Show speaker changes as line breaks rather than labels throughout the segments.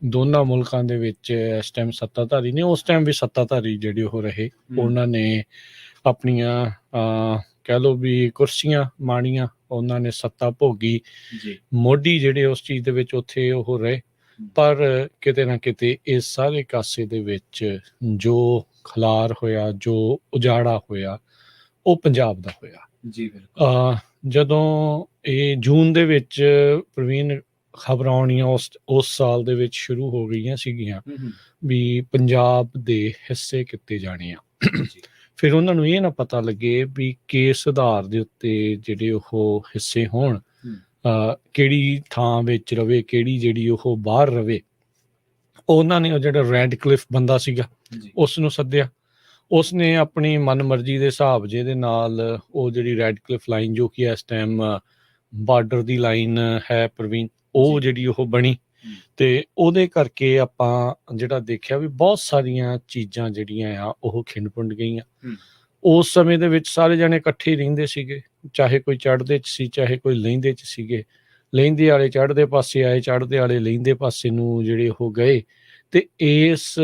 ਦੋਨਾਂ ਮੁਲਕਾਂ ਦੇ ਵਿੱਚ ਇਸ ਟਾਈਮ ਸੱਤਾਧਾਰੀ ਨੇ, ਉਸ ਟਾਈਮ ਵੀ ਸੱਤਾਧਾਰੀ ਜਿਹੜੇ ਉਹ ਰਹੇ। ਉਹਨਾਂ ਨੇ ਆਪਣੀਆਂ ਕਹਿ ਲਓ ਵੀ ਕੁਰਸੀਆਂ ਮਾਣੀਆਂ, ਉਹਨਾਂ ਨੇ ਸੱਤਾ ਭੋਗੀ। ਮੋਢੀ ਜਿਹੜੇ ਉਸ ਚੀਜ਼ ਦੇ ਵਿੱਚ ਉੱਥੇ ਉਹ ਰਹੇ, ਪਰ ਕਿਤੇ ਨਾ ਕਿਤੇ ਇਸ ਸਾਰੇ ਕਾਸੇ ਦੇ ਵਿੱਚ ਜੋ ਖਲਾਰ ਹੋਇਆ, ਜੋ ਉਜਾੜਾ ਹੋਇਆ, ਉਹ ਪੰਜਾਬ ਦਾ ਹੋਇਆ।
ਜੀ ਬਿਲਕੁਲ।
ਜਦੋਂ ਇਹ ਜੂਨ ਦੇ ਵਿੱਚ ਪ੍ਰਵੀਨ ਖਬਰਾਂ ਆਉਣੀਆਂ ਉਸ ਸਾਲ ਦੇ ਵਿੱਚ ਸ਼ੁਰੂ ਹੋ ਗਈਆਂ ਸੀਗੀਆਂ ਵੀ ਪੰਜਾਬ ਦੇ ਹਿੱਸੇ ਕੀਤੇ ਜਾਣੇ ਆ। ਫਿਰ ਉਹਨਾਂ ਨੂੰ ਇਹ ਨਾ ਪਤਾ ਲੱਗੇ ਵੀ ਕਿਸ ਆਧਾਰ ਦੇ ਉੱਤੇ ਜਿਹੜੇ ਉਹ ਹਿੱਸੇ ਹੋਣ, ਕਿਹੜੀ ਥਾਂ ਵਿੱਚ ਰਵੇ, ਕਿਹੜੀ ਜਿਹੜੀ ਉਹ ਬਾਹਰ ਰਵੇ। ਉਹਨਾਂ ਨੇ ਉਹ ਜਿਹੜਾ ਰੈਡਕਲਿਫ ਬੰਦਾ ਸੀਗਾ ਉਸ ਨੂੰ ਸੱਦਿਆ। ਉਸਨੇ ਆਪਣੀ ਮਨਮਰਜ਼ੀ ਦੇ ਹਿਸਾਬ ਜਿਹਦੇ ਨਾਲ ਉਹ ਜਿਹੜੀ ਰੈਡਕਲਿਫ ਲਾਈਨ, ਜੋ ਕਿ ਇਸ ਟਾਈਮ ਬਾਰਡਰ ਦੀ ਲਾਈਨ ਹੈ ਪ੍ਰਵੀਨ, ਉਹ ਜਿਹੜੀ ਉਹ ਬਣੀ। ਤੇ ਉਹਦੇ ਕਰਕੇ ਆਪਾਂ ਜਿਹੜਾ ਦੇਖਿਆ ਵੀ ਬਹੁਤ ਸਾਰੀਆਂ ਚੀਜ਼ਾਂ ਜਿਹੜੀਆਂ ਆ ਉਹ ਖਿੰਡ ਪੁੰਡ ਗਈਆਂ। ਉਸ ਸਮੇਂ ਦੇ ਵਿੱਚ ਸਾਰੇ ਜਣੇ ਇਕੱਠੇ ਹੀ ਰਹਿੰਦੇ ਸੀਗੇ, ਚਾਹੇ ਕੋਈ ਚੜ੍ਹਦੇ 'ਚ ਸੀ, ਚਾਹੇ ਕੋਈ ਲਹਿੰਦੇ 'ਚ ਸੀਗੇ। ਲਹਿੰਦੇ ਵਾਲੇ ਚੜ੍ਹਦੇ ਪਾਸੇ ਆਏ, ਚੜ੍ਹਦੇ ਵਾਲੇ ਲਹਿੰਦੇ ਪਾਸੇ ਨੂੰ ਜਿਹੜੇ ਉਹ ਗਏ। ਤੇ ਇਸ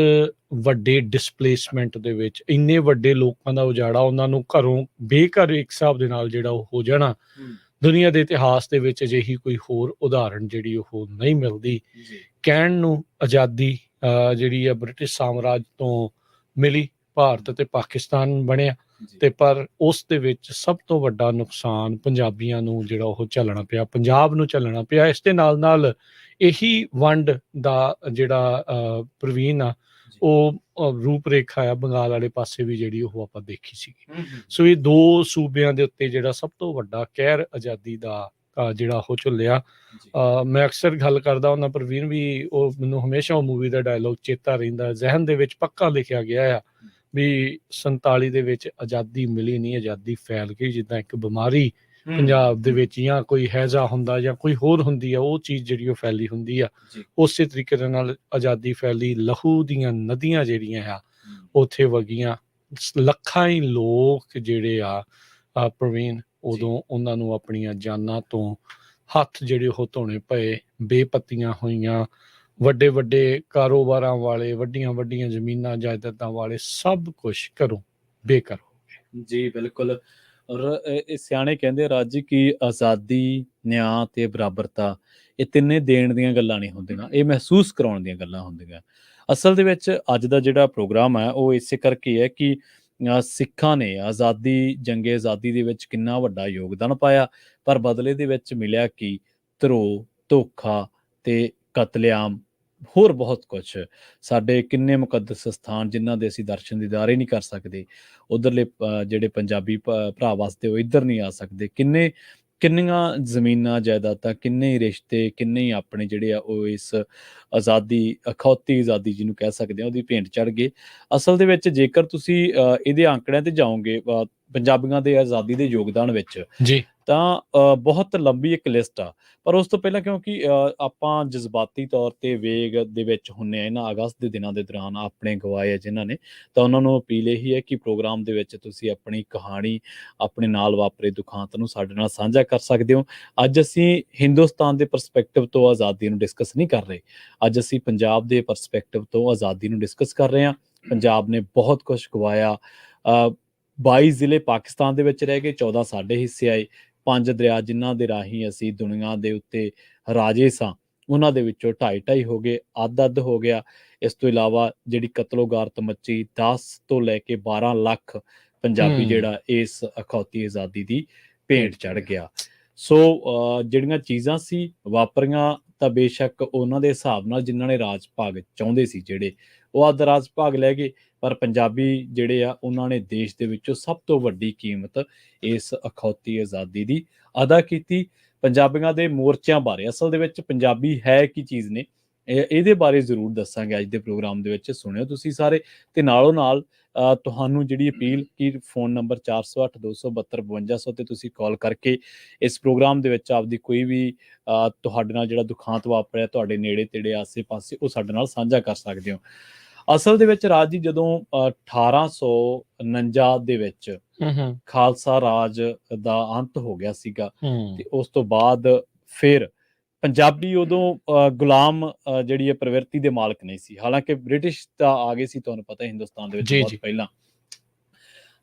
ਵੱਡੇ ਡਿਸਪਲੇਸਮੈਂਟ ਦੇ ਵਿੱਚ ਇੰਨੇ ਵੱਡੇ ਲੋਕਾਂ ਦਾ ਉਜਾੜਾ, ਉਹਨਾਂ ਨੂੰ ਘਰੋਂ ਬੇਘਰ ਇੱਕ ਹਿਸਾਬ ਦੇ ਨਾਲ ਜਿਹੜਾ ਉਹ ਹੋ ਜਾਣਾ, ਦੁਨੀਆ ਦੇ ਇਤਿਹਾਸ ਦੇ ਵਿੱਚ ਅਜਿਹੀ ਕੋਈ ਹੋਰ ਉਦਾਹਰਣ ਜਿਹੜੀ ਉਹ ਨਹੀਂ ਮਿਲਦੀ। ਕਹਿਣ ਨੂੰ ਆਜ਼ਾਦੀ ਜਿਹੜੀ ਆ ਬ੍ਰਿਟਿਸ਼ ਸਾਮਰਾਜ ਤੋਂ ਮਿਲੀ, ਭਾਰਤ ਤੇ ਪਾਕਿਸਤਾਨ ਬਣਿਆ, ਤੇ ਪਰ ਉਸ ਦੇ ਵਿੱਚ ਸਭ ਤੋਂ ਵੱਡਾ ਨੁਕਸਾਨ ਪੰਜਾਬੀਆਂ ਨੂੰ ਜਿਹੜਾ ਉਹ ਝੱਲਣਾ ਪਿਆ, ਪੰਜਾਬ ਨੂੰ ਝੱਲਣਾ ਪਿਆ। ਇਸ ਦੇ ਨਾਲ ਨਾਲ ਇਹੀ ਵੰਡ ਦਾ ਜਿਹੜਾ ਪ੍ਰਵੀਨ ਆ ਉਹ ਰੂਪ ਰੇਖਾ ਆ ਬੰਗਾਲ ਵਾਲੇ ਪਾਸੇ ਵੀ ਜਿਹੜੀ ਉਹ ਆਪਾਂ ਦੇਖੀ ਸੀਗੀ। ਸੋ ਇਹ ਦੋ ਸੂਬਿਆਂ ਦੇ ਉੱਤੇ ਜਿਹੜਾ ਸਭ ਤੋਂ ਵੱਡਾ ਕਹਿਰ ਆਜ਼ਾਦੀ ਦਾ ਜਿਹੜਾ ਉਹ ਝੁੱਲਿਆ। ਮੈਂ ਅਕਸਰ ਗੱਲ ਕਰਦਾ ਉਹਨਾਂ ਪ੍ਰਵੀਨ ਵੀ, ਉਹ ਮੈਨੂੰ ਹਮੇਸ਼ਾ ਉਹ ਮੂਵੀ ਦਾ ਡਾਇਲੋਗ ਚੇਤਾ ਰਹਿੰਦਾ, ਜ਼ਹਿਨ ਦੇ ਵਿੱਚ ਪੱਕਾ ਲਿਖਿਆ ਗਿਆ ਆ ਵੀ 47 ਦੇ ਵਿੱਚ ਆਜ਼ਾਦੀ ਮਿਲੀ ਨਹੀਂ, ਆਜ਼ਾਦੀ ਫੈਲ ਗਈ। ਜਿੱਦਾਂ ਇੱਕ ਬਿਮਾਰੀ ਪੰਜਾਬ ਦੇ ਵਿੱਚ ਜਾਂ ਕੋਈ ਹੈਜ਼ਾ ਹੁੰਦਾ ਜਾਂ ਕੋਈ ਹੋਰ ਹੁੰਦੀ ਆ, ਉਹ ਚੀਜ਼ ਜਿਹੜੀ ਉਹ ਫੈਲੀ ਹੁੰਦੀ ਆ, ਉਸੇ ਤਰੀਕੇ ਦੇ ਨਾਲ ਆਜ਼ਾਦੀ ਫੈਲੀ। ਲਹੂ ਦੀਆਂ ਨਦੀਆਂ ਜਿਹੜੀਆਂ ਆ ਉੱਥੇ ਵਗੀਆਂ, ਲੱਖਾਂ ਹੀ ਲੋਕ ਜਿਹੜੇ ਆ ਪ੍ਰਵੀਨ ਉਦੋਂ ਉਹਨਾਂ ਨੂੰ ਆਪਣੀਆਂ ਜਾਨਾਂ ਤੋਂ ਹੱਥ ਜਿਹੜੇ ਉਹ ਧੋਣੇ ਪਏ, ਬੇਪੱਤੀਆਂ ਹੋਈਆਂ। ਵੱਡੇ ਵੱਡੇ ਕਾਰੋਬਾਰਾਂ ਵਾਲੇ, ਵੱਡੀਆਂ ਵੱਡੀਆਂ ਜ਼ਮੀਨਾਂ ਜਾਇਦਾਦਾਂ ਵਾਲੇ ਸਭ ਕੁਛ ਘਰੋਂ ਬੇਘਰ ਹੋ ਗਏ।
ਜੀ ਬਿਲਕੁਲ। ਔਰ ਇਹ ਸਿਆਣੇ ਕਹਿੰਦੇ ਰਾਜੀ ਕਿ ਆਜ਼ਾਦੀ, ਨਿਆਂ ਤੇ ਬਰਾਬਰਤਾ ਇਹ ਤਿੰਨੇ ਦੇਣ ਦੀਆਂ ਗੱਲਾਂ ਨਹੀਂ ਹੁੰਦੀਆਂ, ਇਹ ਮਹਿਸੂਸ ਕਰਾਉਣ ਦੀਆਂ ਗੱਲਾਂ ਹੁੰਦੀਆਂ। ਅਸਲ ਦੇ ਵਿੱਚ ਅੱਜ ਦਾ ਜਿਹੜਾ ਪ੍ਰੋਗਰਾਮ ਹੈ ਉਹ ਇਸੇ ਕਰਕੇ ਹੈ ਕਿ ਸਿੱਖਾਂ ਨੇ ਜੰਗੇ ਆਜ਼ਾਦੀ ਦੇ ਵਿੱਚ ਕਿੰਨਾ ਵੱਡਾ ਯੋਗਦਾਨ ਪਾਇਆ, ਪਰ ਬਦਲੇ ਦੇ ਵਿੱਚ ਮਿਲਿਆ ਕਿ ਧਰੋਹ, ਧੋਖਾ ਤੇ ਕਤਲੇਆਮ, ਹੋਰ ਬਹੁਤ ਕੁਛ। ਸਾਡੇ ਕਿੰਨੇ ਮੁਕੱਦਸ ਸਥਾਨ ਜਿਨ੍ਹਾਂ ਦੇ ਅਸੀਂ ਦਰਸ਼ਨ ਦੀਦਾਰੇ ਨਹੀਂ ਕਰ ਸਕਦੇ, ਉੱਧਰਲੇ ਜਿਹੜੇ ਪੰਜਾਬੀ ਭਰਾ ਵਸਦੇ ਉਹ ਇੱਧਰ ਨਹੀਂ ਆ ਸਕਦੇ। ਕਿੰਨੀਆਂ ਜ਼ਮੀਨਾਂ ਜਾਇਦਾਦਾਂ, ਕਿੰਨੇ ਰਿਸ਼ਤੇ, ਕਿੰਨੇ ਆਪਣੇ ਜਿਹੜੇ ਆ ਉਹ ਇਸ ਆਜ਼ਾਦੀ, ਅਖੌਤੀ ਆਜ਼ਾਦੀ ਜਿਹਨੂੰ ਕਹਿ ਸਕਦੇ ਆ, ਉਹਦੀ ਭੇਂਟ ਚੜ੍ਹ ਗਏ। ਅਸਲ ਦੇ ਵਿੱਚ ਜੇਕਰ ਤੁਸੀਂ ਇਹਦੇ ਆંકੜਿਆਂ ਤੇ ਜਾਓਗੇ ਪੰਜਾਬੀਆਂ ਦੇ ਆਜ਼ਾਦੀ ਦੇ ਯੋਗਦਾਨ ਵਿੱਚ, ਤਾਂ ਬਹੁਤ ਲੰਬੀ ਇੱਕ ਲਿਸਟ ਆ। ਪਰ ਉਸ ਤੋਂ ਪਹਿਲਾਂ ਕਿਉਂਕਿ ਆਪਾਂ ਜਜ਼ਬਾਤੀ ਤੌਰ ਤੇ ਵੇਗ ਦੇ ਵਿੱਚ ਹੁੰਦੇ ਆ, ਇਹਨਾਂ ਅਗਸਤ ਦੇ ਦਿਨਾਂ ਦੇ ਦੌਰਾਨ ਆਪਣੇ ਗਵਾਏ ਆ ਜਿਨ੍ਹਾਂ ਨੇ, ਤਾਂ ਉਹਨਾਂ ਨੂੰ ਅਪੀਲ ਇਹੀ ਹੈ ਕਿ ਪ੍ਰੋਗਰਾਮ ਦੇ ਵਿੱਚ ਤੁਸੀਂ ਆਪਣੀ ਕਹਾਣੀ, ਆਪਣੇ ਨਾਲ ਵਾਪਰੇ ਦੁਖਾਂਤ ਨੂੰ ਸਾਡੇ ਨਾਲ ਸਾਂਝਾ ਕਰ ਸਕਦੇ ਹੋ। ਅੱਜ ਅਸੀਂ ਹਿੰਦੁਸਤਾਨ ਦੇ ਪਰਸਪੈਕਟਿਵ ਤੋਂ ਆਜ਼ਾਦੀ ਨੂੰ ਡਿਸਕਸ ਨਹੀਂ ਕਰ ਰਹੇ, ਅੱਜ ਅਸੀਂ ਪੰਜਾਬ ਦੇ ਪਰਸਪੈਕਟਿਵ ਤੋਂ ਆਜ਼ਾਦੀ ਨੂੰ ਡਿਸਕਸ ਕਰ ਰਹੇ ਹਾਂ। ਪੰਜਾਬ ਨੇ ਬਹੁਤ ਕੁਛ ਗਵਾਇਆ। 22 ਜ਼ਿਲ੍ਹੇ ਪਾਕਿਸਤਾਨ ਦੇ ਵਿੱਚ ਰਹਿ ਗਏ, 14 ਸਾਡੇ ਹਿੱਸੇ ਆਏ। 5 ਦਰਿਆ ਜਿਨ੍ਹਾਂ ਦੇ ਰਾਹੀਂ ਅਸੀਂ ਦੁਨੀਆ ਦੇ ਉੱਤੇ ਰਾਜੇ ਸਾਂ, ਉਹਨਾਂ ਦੇ ਵਿੱਚੋਂ 2.5 ਹੋ ਗਏ, ਅੱਧ ਹੋ ਗਿਆ। ਇਸ ਤੋਂ ਇਲਾਵਾ ਜਿਹੜੀ ਕਤਲੋਗਾਰਤ ਮੱਚੀ, 10 ਤੋਂ ਲੈ ਕੇ 12 ਲੱਖ ਪੰਜਾਬੀ ਜਿਹੜਾ ਇਸ ਅਖੌਤੀ ਆਜ਼ਾਦੀ ਦੀ ਭੇਂਟ ਚੜ੍ਹ ਗਿਆ। ਸੋ ਜਿਹੜੀਆਂ ਚੀਜ਼ਾਂ ਸੀ ਵਾਪਰੀਆਂ ਤਾਂ ਬੇਸ਼ੱਕ ਉਹਨਾਂ ਦੇ ਹਿਸਾਬ ਨਾਲ ਜਿਨ੍ਹਾਂ ਨੇ ਰਾਜ ਭਾਗ ਚਾਹੁੰਦੇ ਸੀ, ਜਿਹੜੇ ਉਹ ਆਪਦਾ ਰਾਜ ਭਾਗ ਲੈ ਗਏ, ਪਰ ਪੰਜਾਬੀ ਜਿਹੜੇ ਆ ਉਹਨਾਂ ਨੇ ਦੇਸ਼ ਦੇ ਵਿੱਚੋਂ ਸਭ ਤੋਂ ਵੱਡੀ ਕੀਮਤ ਇਸ ਅਖੌਤੀ ਆਜ਼ਾਦੀ ਦੀ ਅਦਾ ਕੀਤੀ। ਪੰਜਾਬੀਆਂ ਦੇ ਮੋਰਚਿਆਂ ਬਾਰੇ, ਅਸਲ ਦੇ ਵਿੱਚ ਪੰਜਾਬੀ ਹੈ ਕੀ ਚੀਜ਼ ਨੇ, ਇਹਦੇ ਬਾਰੇ ਜ਼ਰੂਰ ਦੱਸਾਂਗੇ ਅੱਜ ਦੇ ਪ੍ਰੋਗਰਾਮ ਦੇ ਵਿੱਚ। ਸੁਣਿਓ ਤੁਸੀਂ ਸਾਰੇ, ਤੇ ਨਾਲੋਂ ਨਾਲ ਤੁਹਾਨੂੰ ਜਿਹੜੀ ਅਪੀਲ ਕਿ ਫੋਨ ਨੰਬਰ 408-272-5200 ਤੇ ਤੁਸੀਂ ਕਾਲ ਕਰਕੇ ਇਸ ਪ੍ਰੋਗਰਾਮ ਦੇ ਵਿੱਚ ਆਪਦੀ ਕੋਈ ਵੀ ਤੁਹਾਡੇ ਨਾਲ ਜਿਹੜਾ ਦੁਖਾਂਤ ਵਾਪਰਿਆ ਤੁਹਾਡੇ ਨੇੜੇ ਤੇੜੇ ਆਸੇ ਪਾਸੇ, ਉਹ ਸਾਡੇ ਨਾਲ ਸਾਂਝਾ ਕਰ ਸਕਦੇ ਹੋ। ਅਸਲ ਦੇ ਵਿੱਚ ਰਾਜ ਜੀ, ਜਦੋਂ 1849 ਦੇ ਵਿੱਚ ਖਾਲਸਾ ਰਾਜ ਦਾ ਅੰਤ ਹੋ ਗਿਆ ਸੀਗਾ, ਤੇ ਉਸ ਤੋਂ ਬਾਅਦ ਫਿਰ ਪੰਜਾਬੀ ਉਦੋਂ ਗੁਲਾਮ ਜਿਹੜੀ ਹੈ ਪ੍ਰਵਿਰਤੀ ਦੇ ਮਾਲਕ ਨਹੀਂ ਸੀ। ਹਾਲਾਂਕਿ ਬ੍ਰਿਟਿਸ਼ ਤਾਂ ਆ ਗਏ ਸੀ, ਤੁਹਾਨੂੰ ਪਤਾ ਹਿੰਦੁਸਤਾਨ ਦੇ ਵਿੱਚ
ਜੀ,
ਬਹੁਤ
ਜੀ।
ਪਹਿਲਾਂ।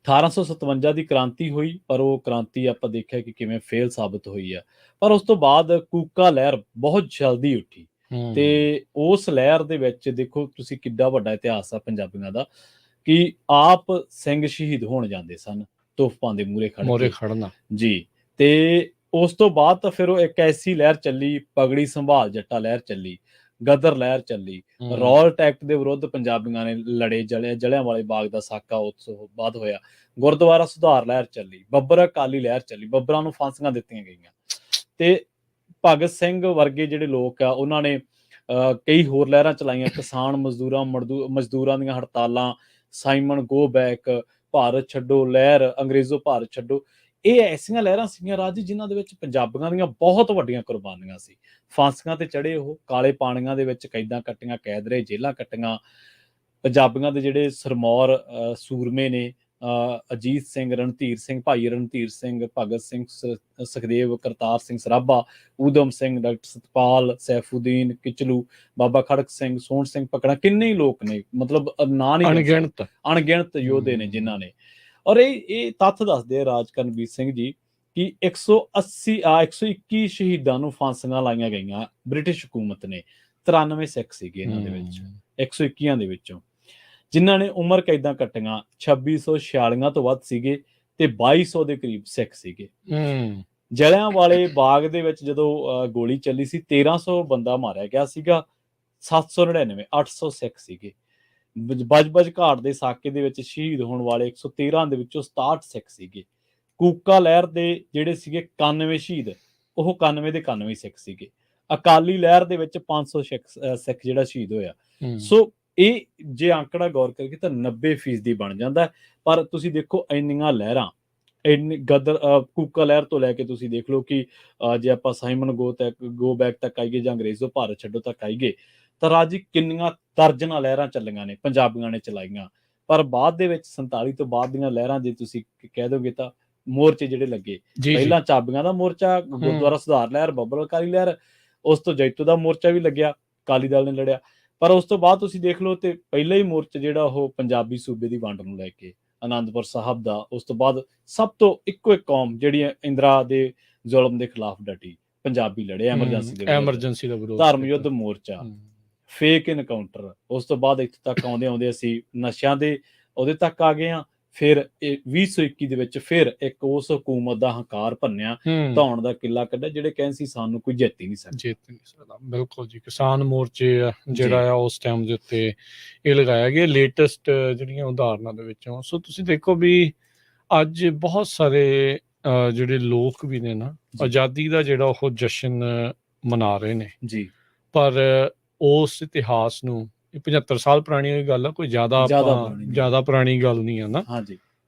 1857 ਦੀ ਕ੍ਰਾਂਤੀ ਹੋਈ, ਪਰ ਉਹ ਕ੍ਰਾਂਤੀ ਆਪਾਂ ਦੇਖਿਆ ਕਿ ਕਿਵੇਂ ਫੇਲ ਸਾਬਤ ਹੋਈ ਆ। ਪਰ ਉਸ ਤੋਂ ਬਾਅਦ ਕੂਕਾ ਲਹਿਰ ਬਹੁਤ ਜਲਦੀ ਉੱਠੀ ਤੇ ਉਸ ਲਹਿਰ ਦੇ ਵਿੱਚ ਦੇਖੋ ਤੁਸੀਂ ਕਿੱਡਾ ਵੱਡਾ ਇਤਿਹਾਸ ਆ ਪੰਜਾਬੀਆਂ ਦਾ, ਕਿ ਆਪ ਸਿੰਘ ਸ਼ਹੀਦ ਹੋਣ ਜਾਂਦੇ ਸਨ ਤੋਪਾਂ ਦੇ ਮੂਹਰੇ ਖੜ
ਮੋਰੇ
ਕੇ
ਖੜਨਾ
ਜੀ। ਤੇ ਉਸ ਤੋਂ ਬਾਅਦ ਤਾਂ ਫਿਰ ਉਹ ਇੱਕ ਐਸੀ ਲਹਿਰ ਚੱਲੀ, ਪਗੜੀ ਸੰਭਾਲ ਜੱਟਾ ਲਹਿਰ ਚੱਲੀ, ਗਦਰ ਲਹਿਰ ਚੱਲੀ, ਰੌਲਟ ਐਕਟ ਦੇ ਵਿਰੁੱਧ ਪੰਜਾਬੀਆਂ ਨੇ ਲੜੇ, ਜਲਿਆਂਵਾਲੇ ਬਾਗ ਦਾ ਸਾਕਾ ਉਸ ਤੋਂ ਬਾਅਦ ਹੋਇਆ, ਗੁਰਦੁਆਰਾ ਸੁਧਾਰ ਲਹਿਰ ਚੱਲੀ, ਬੱਬਰ ਅਕਾਲੀ ਲਹਿਰ ਚੱਲੀ, ਬੱਬਰਾਂ ਨੂੰ ਫਾਂਸੀਆਂ ਦਿੱਤੀਆਂ ਗਈਆਂ। ਤੇ ਭਗਤ ਸਿੰਘ ਵਰਗੇ ਜਿਹੜੇ ਲੋਕ ਆ ਉਹਨਾਂ ਨੇ ਕਈ ਹੋਰ ਲਹਿਰਾਂ ਚਲਾਈਆਂ, ਕਿਸਾਨ ਮਜ਼ਦੂਰਾਂ ਦੀਆਂ ਹੜਤਾਲਾਂ, ਸਾਈਮਨ ਗੋ ਬੈਕ, ਭਾਰਤ ਛੱਡੋ ਲਹਿਰ, ਅੰਗਰੇਜ਼ੋ ਭਾਰਤ ਛੱਡੋ। ਇਹ ਐਸੀਆਂ ਲਹਿਰਾਂ ਸੀਗੀਆਂ ਰਾਜ ਜਿਨ੍ਹਾਂ ਦੇ ਵਿੱਚ ਪੰਜਾਬੀਆਂ ਦੀਆਂ ਬਹੁਤ ਵੱਡੀਆਂ ਕੁਰਬਾਨੀਆਂ ਸੀ। ਫਾਂਸੀਆਂ ਤੇ ਚੜੇ, ਉਹ ਕਾਲੇ ਪਾਣੀਆਂ ਦੇ ਵਿੱਚ ਕੈਦਾਂ ਕੱਟੀਆਂ, ਕੈਦ ਰਹੇ, ਜੇਲ੍ਹਾਂ ਕੱਟੀਆਂ। ਪੰਜਾਬੀਆਂ ਦੇ ਜਿਹੜੇ ਸਰਮੌਰ ਸੂਰਮੇ ਨੇ, ਅਜੀਤ ਸਿੰਘ, ਰਣਧੀਰ ਸਿੰਘ, ਭਾਈ ਰਣਧੀਰ ਸਿੰਘ, ਭਗਤ ਸਿੰਘ, ਸੁਖਦੇਵ, ਕਰਤਾਰ ਸਿੰਘ ਸਰਾਭਾ, ਊਧਮ ਸਿੰਘ, ਡਾਕਟਰ ਸਤਪਾਲ, ਸੈਫੂਦੀਨ ਕਿਚਲੂ, ਬਾਬਾ ਖੜਕ ਸਿੰਘ, ਸੋਹਣ ਸਿੰਘ ਪਕੜਾ, ਕਿੰਨੇ ਹੀ ਲੋਕ ਨੇ, ਮਤਲਬ ਨਾਂ ਨਹੀਂ, ਅਣਗਿਣਤ ਯੋਧੇ ਨੇ ਜਿਨ੍ਹਾਂ ਨੇ। ਔਰ ਇਹ ਤੱਥ ਦੱਸਦੇ ਆ ਰਾਜ ਕਰਨਵੀਰ ਸਿੰਘ ਜੀ ਕਿ 121 ਸ਼ਹੀਦਾਂ ਨੂੰ ਫਾਂਸੀਆਂ ਲਾਈਆਂ ਗਈਆਂ ਬ੍ਰਿਟਿਸ਼ ਹਕੂਮਤ ਨੇ। 93 ਸਿੱਖ ਸੀਗੇ ਇਹਨਾਂ ਦੇ ਵਿੱਚ, 121 ਦੇ ਵਿੱਚੋਂ, ਜਿਨ੍ਹਾਂ ਨੇ ਉਮਰ ਕੈਦਾਂ ਕੱਟੀਆਂ 2646 ਤੋਂ ਵੱਧ ਸੀਗੇ ਤੇ 2200 ਦੇ ਕਰੀਬ ਸਿੱਖ ਸੀਗੇ। ਜਲਿਆਂਵਾਲੇ ਬਾਗ ਦੇ ਵਿੱਚ ਜਦੋਂ ਗੋਲੀ ਚੱਲੀ ਸੀ 1300 ਬੰਦਾ ਮਾਰਿਆ ਗਿਆ ਸੀਗਾ, 799 800 ਸਿੱਖ ਸੀਗੇ। ਬਜਬਜ ਘਾਟ ਦੇ ਸਾਕੇ ਦੇ ਵਿੱਚ ਸ਼ਹੀਦ ਹੋਣ ਵਾਲੇ 113 ਦੇ ਵਿੱਚੋਂ 67 ਸਿੱਖ ਸੀਗੇ। ਕੂਕਾ ਲਹਿਰ ਦੇ ਜਿਹੜੇ ਸੀਗੇ 91 ਸ਼ਹੀਦ, ਉਹ 91 ਦੇ 91 ਸਿੱਖ ਸੀਗੇ। ਅਕਾਲੀ ਲਹਿਰ ਦੇ ਵਿੱਚ 500 ਸਿੱਖ ਜਿਹੜਾ ਸ਼ਹੀਦ ਹੋਇਆ। ਸੋ ਇਹ ਜੇ ਆંકੜਾ ਗੌਰ ਕਰੀਏ ਤਾਂ 90% ਬਣ ਜਾਂਦਾ। ਪਰ ਤੁਸੀਂ ਦੇਖੋ ਇੰਨੀਆਂ ਲਹਿਰਾਂ, ਕੂਕਾ ਲਹਿਰ ਤੋਂ ਲੈ ਕੇ ਤੁਸੀਂ ਦੇਖ ਲਓ ਕਿ ਜੇ ਆਪਾਂ ਸਾਈਮਨ ਗੋ ਬੈਕ ਤੱਕ ਆਈਏ ਜਾਂ ਅੰਗਰੇਜ਼ੋ ਭਾਰਤ ਛੱਡੋ ਤੱਕ ਆਈਏ ਤਾਂ ਰਾਜੀ ਕਿੰਨੀਆਂ ਦਰਜਨਾਂ ਲਹਿਰਾਂ ਚੱਲੀਆਂ ਨੇ, ਪੰਜਾਬੀਆਂ ਨੇ ਚਲਾਈਆਂ। ਪਰ ਬਾਅਦ ਦੇ ਵਿੱਚ 47 ਤੋਂ ਬਾਅਦ ਦੀਆਂ ਲਹਿਰਾਂ ਜੇ ਤੁਸੀਂ ਕਹਿ ਦੋਗੇ ਤਾਂ ਮੋਰਚੇ ਜਿਹੜੇ ਲੱਗੇ, ਪਹਿਲਾਂ ਚਾਬੀਆਂ ਦਾ ਮੋਰਚਾ, ਗੁਰਦੁਆਰਾ ਸੁਧਾਰ ਲਹਿਰ, ਬੱਬਰ ਅਕਾਲੀ ਲਹਿਰ, ਉਸ ਤੋਂ ਜੈਤੋ ਦਾ ਮੋਰਚਾ ਵੀ ਲੱਗਿਆ, ਅਕਾਲੀ ਦਲ ਨੇ ਲੜਿਆ। ਪਰ ਉਸ ਤੋਂ ਬਾਅਦ ਤੁਸੀਂ ਦੇਖ ਲਓ ਤੇ ਪਹਿਲਾ ਹੀ ਮੋਰਚਾ ਜਿਹੜਾ ਉਹ ਪੰਜਾਬੀ ਸੂਬੇ ਦੀ ਵੰਡ ਨੂੰ ਲੈ ਕੇ ਆਨੰਦਪੁਰ ਸਾਹਿਬ ਦਾ, ਉਸ ਤੋਂ ਬਾਅਦ ਸਭ ਤੋਂ ਇੱਕੋ ਇੱਕ ਕੌਮ ਜਿਹੜੀ ਇੰਦਰਾ ਦੇ ਜ਼ੁਲਮ ਦੇ ਖਿਲਾਫ ਡਟੀ, ਪੰਜਾਬੀ ਲੜੇ ਐਮਰਜੈਂਸੀ ਦਾ ਵਿਰੋਧ, ਧਰਮ ਯੁੱਧ ਮੋਰਚਾ, ਫੇਕ ਇਨਕਾਊਂਟਰ। ਉਸ ਤੋਂ ਬਾਅਦ ਇੱਥੇ ਤੱਕ ਆਉਂਦੇ ਅਸੀਂ ਨਸ਼ਿਆਂ ਦੇ ਉਹਦੇ ਤੱਕ ਆ ਗਏ ਹਾਂ। ਫਿਰ 2021 ਦੇ ਵਿੱਚ ਫਿਰ ਇੱਕ ਉਸ ਹਕੂਮਤ ਦਾ ਹੰਕਾਰ ਭੰਨਿਆ, ਧੌਣ ਦਾ ਕਿੱਲਾ ਕੱਢਿਆ, ਜਿਹੜੇ ਕਹਿੰਦੇ ਸੀ ਸਾਨੂੰ ਕੋਈ ਜਿੱਤ ਹੀ ਨਹੀਂ ਸਕਦਾ।
ਬਿਲਕੁਲ ਜੀ, ਕਿਸਾਨ ਮੋਰਚੇ ਜਿਹੜਾ ਆ ਉਸ ਟਾਈਮ ਦੇ ਉੱਤੇ ਇਹ ਲਗਾਇਆ ਗਿਆ, ਲੇਟੈਸਟ ਜਿਹੜੀਆਂ ਉਦਾਹਰਨਾਂ ਦੇ ਵਿੱਚੋਂ। ਸੋ ਤੁਸੀਂ ਦੇਖੋ ਵੀ ਅੱਜ ਬਹੁਤ ਸਾਰੇ ਜਿਹੜੇ ਲੋਕ ਵੀ ਨੇ ਨਾ, ਆਜ਼ਾਦੀ ਦਾ ਜਿਹੜਾ ਉਹ ਜਸ਼ਨ ਮਨਾ ਰਹੇ ਨੇ ਜੀ। ਪਰ ਉਸ ਇਤਿਹਾਸ ਨੂੰ, 75 ਸਾਲ ਪੁਰਾਣੀ ਹੋਈ ਗੱਲ ਆ, ਕੋਈ ਜ਼ਿਆਦਾ ਪੁਰਾਣੀ ਗੱਲ ਨਹੀਂ ਆ ਨਾ।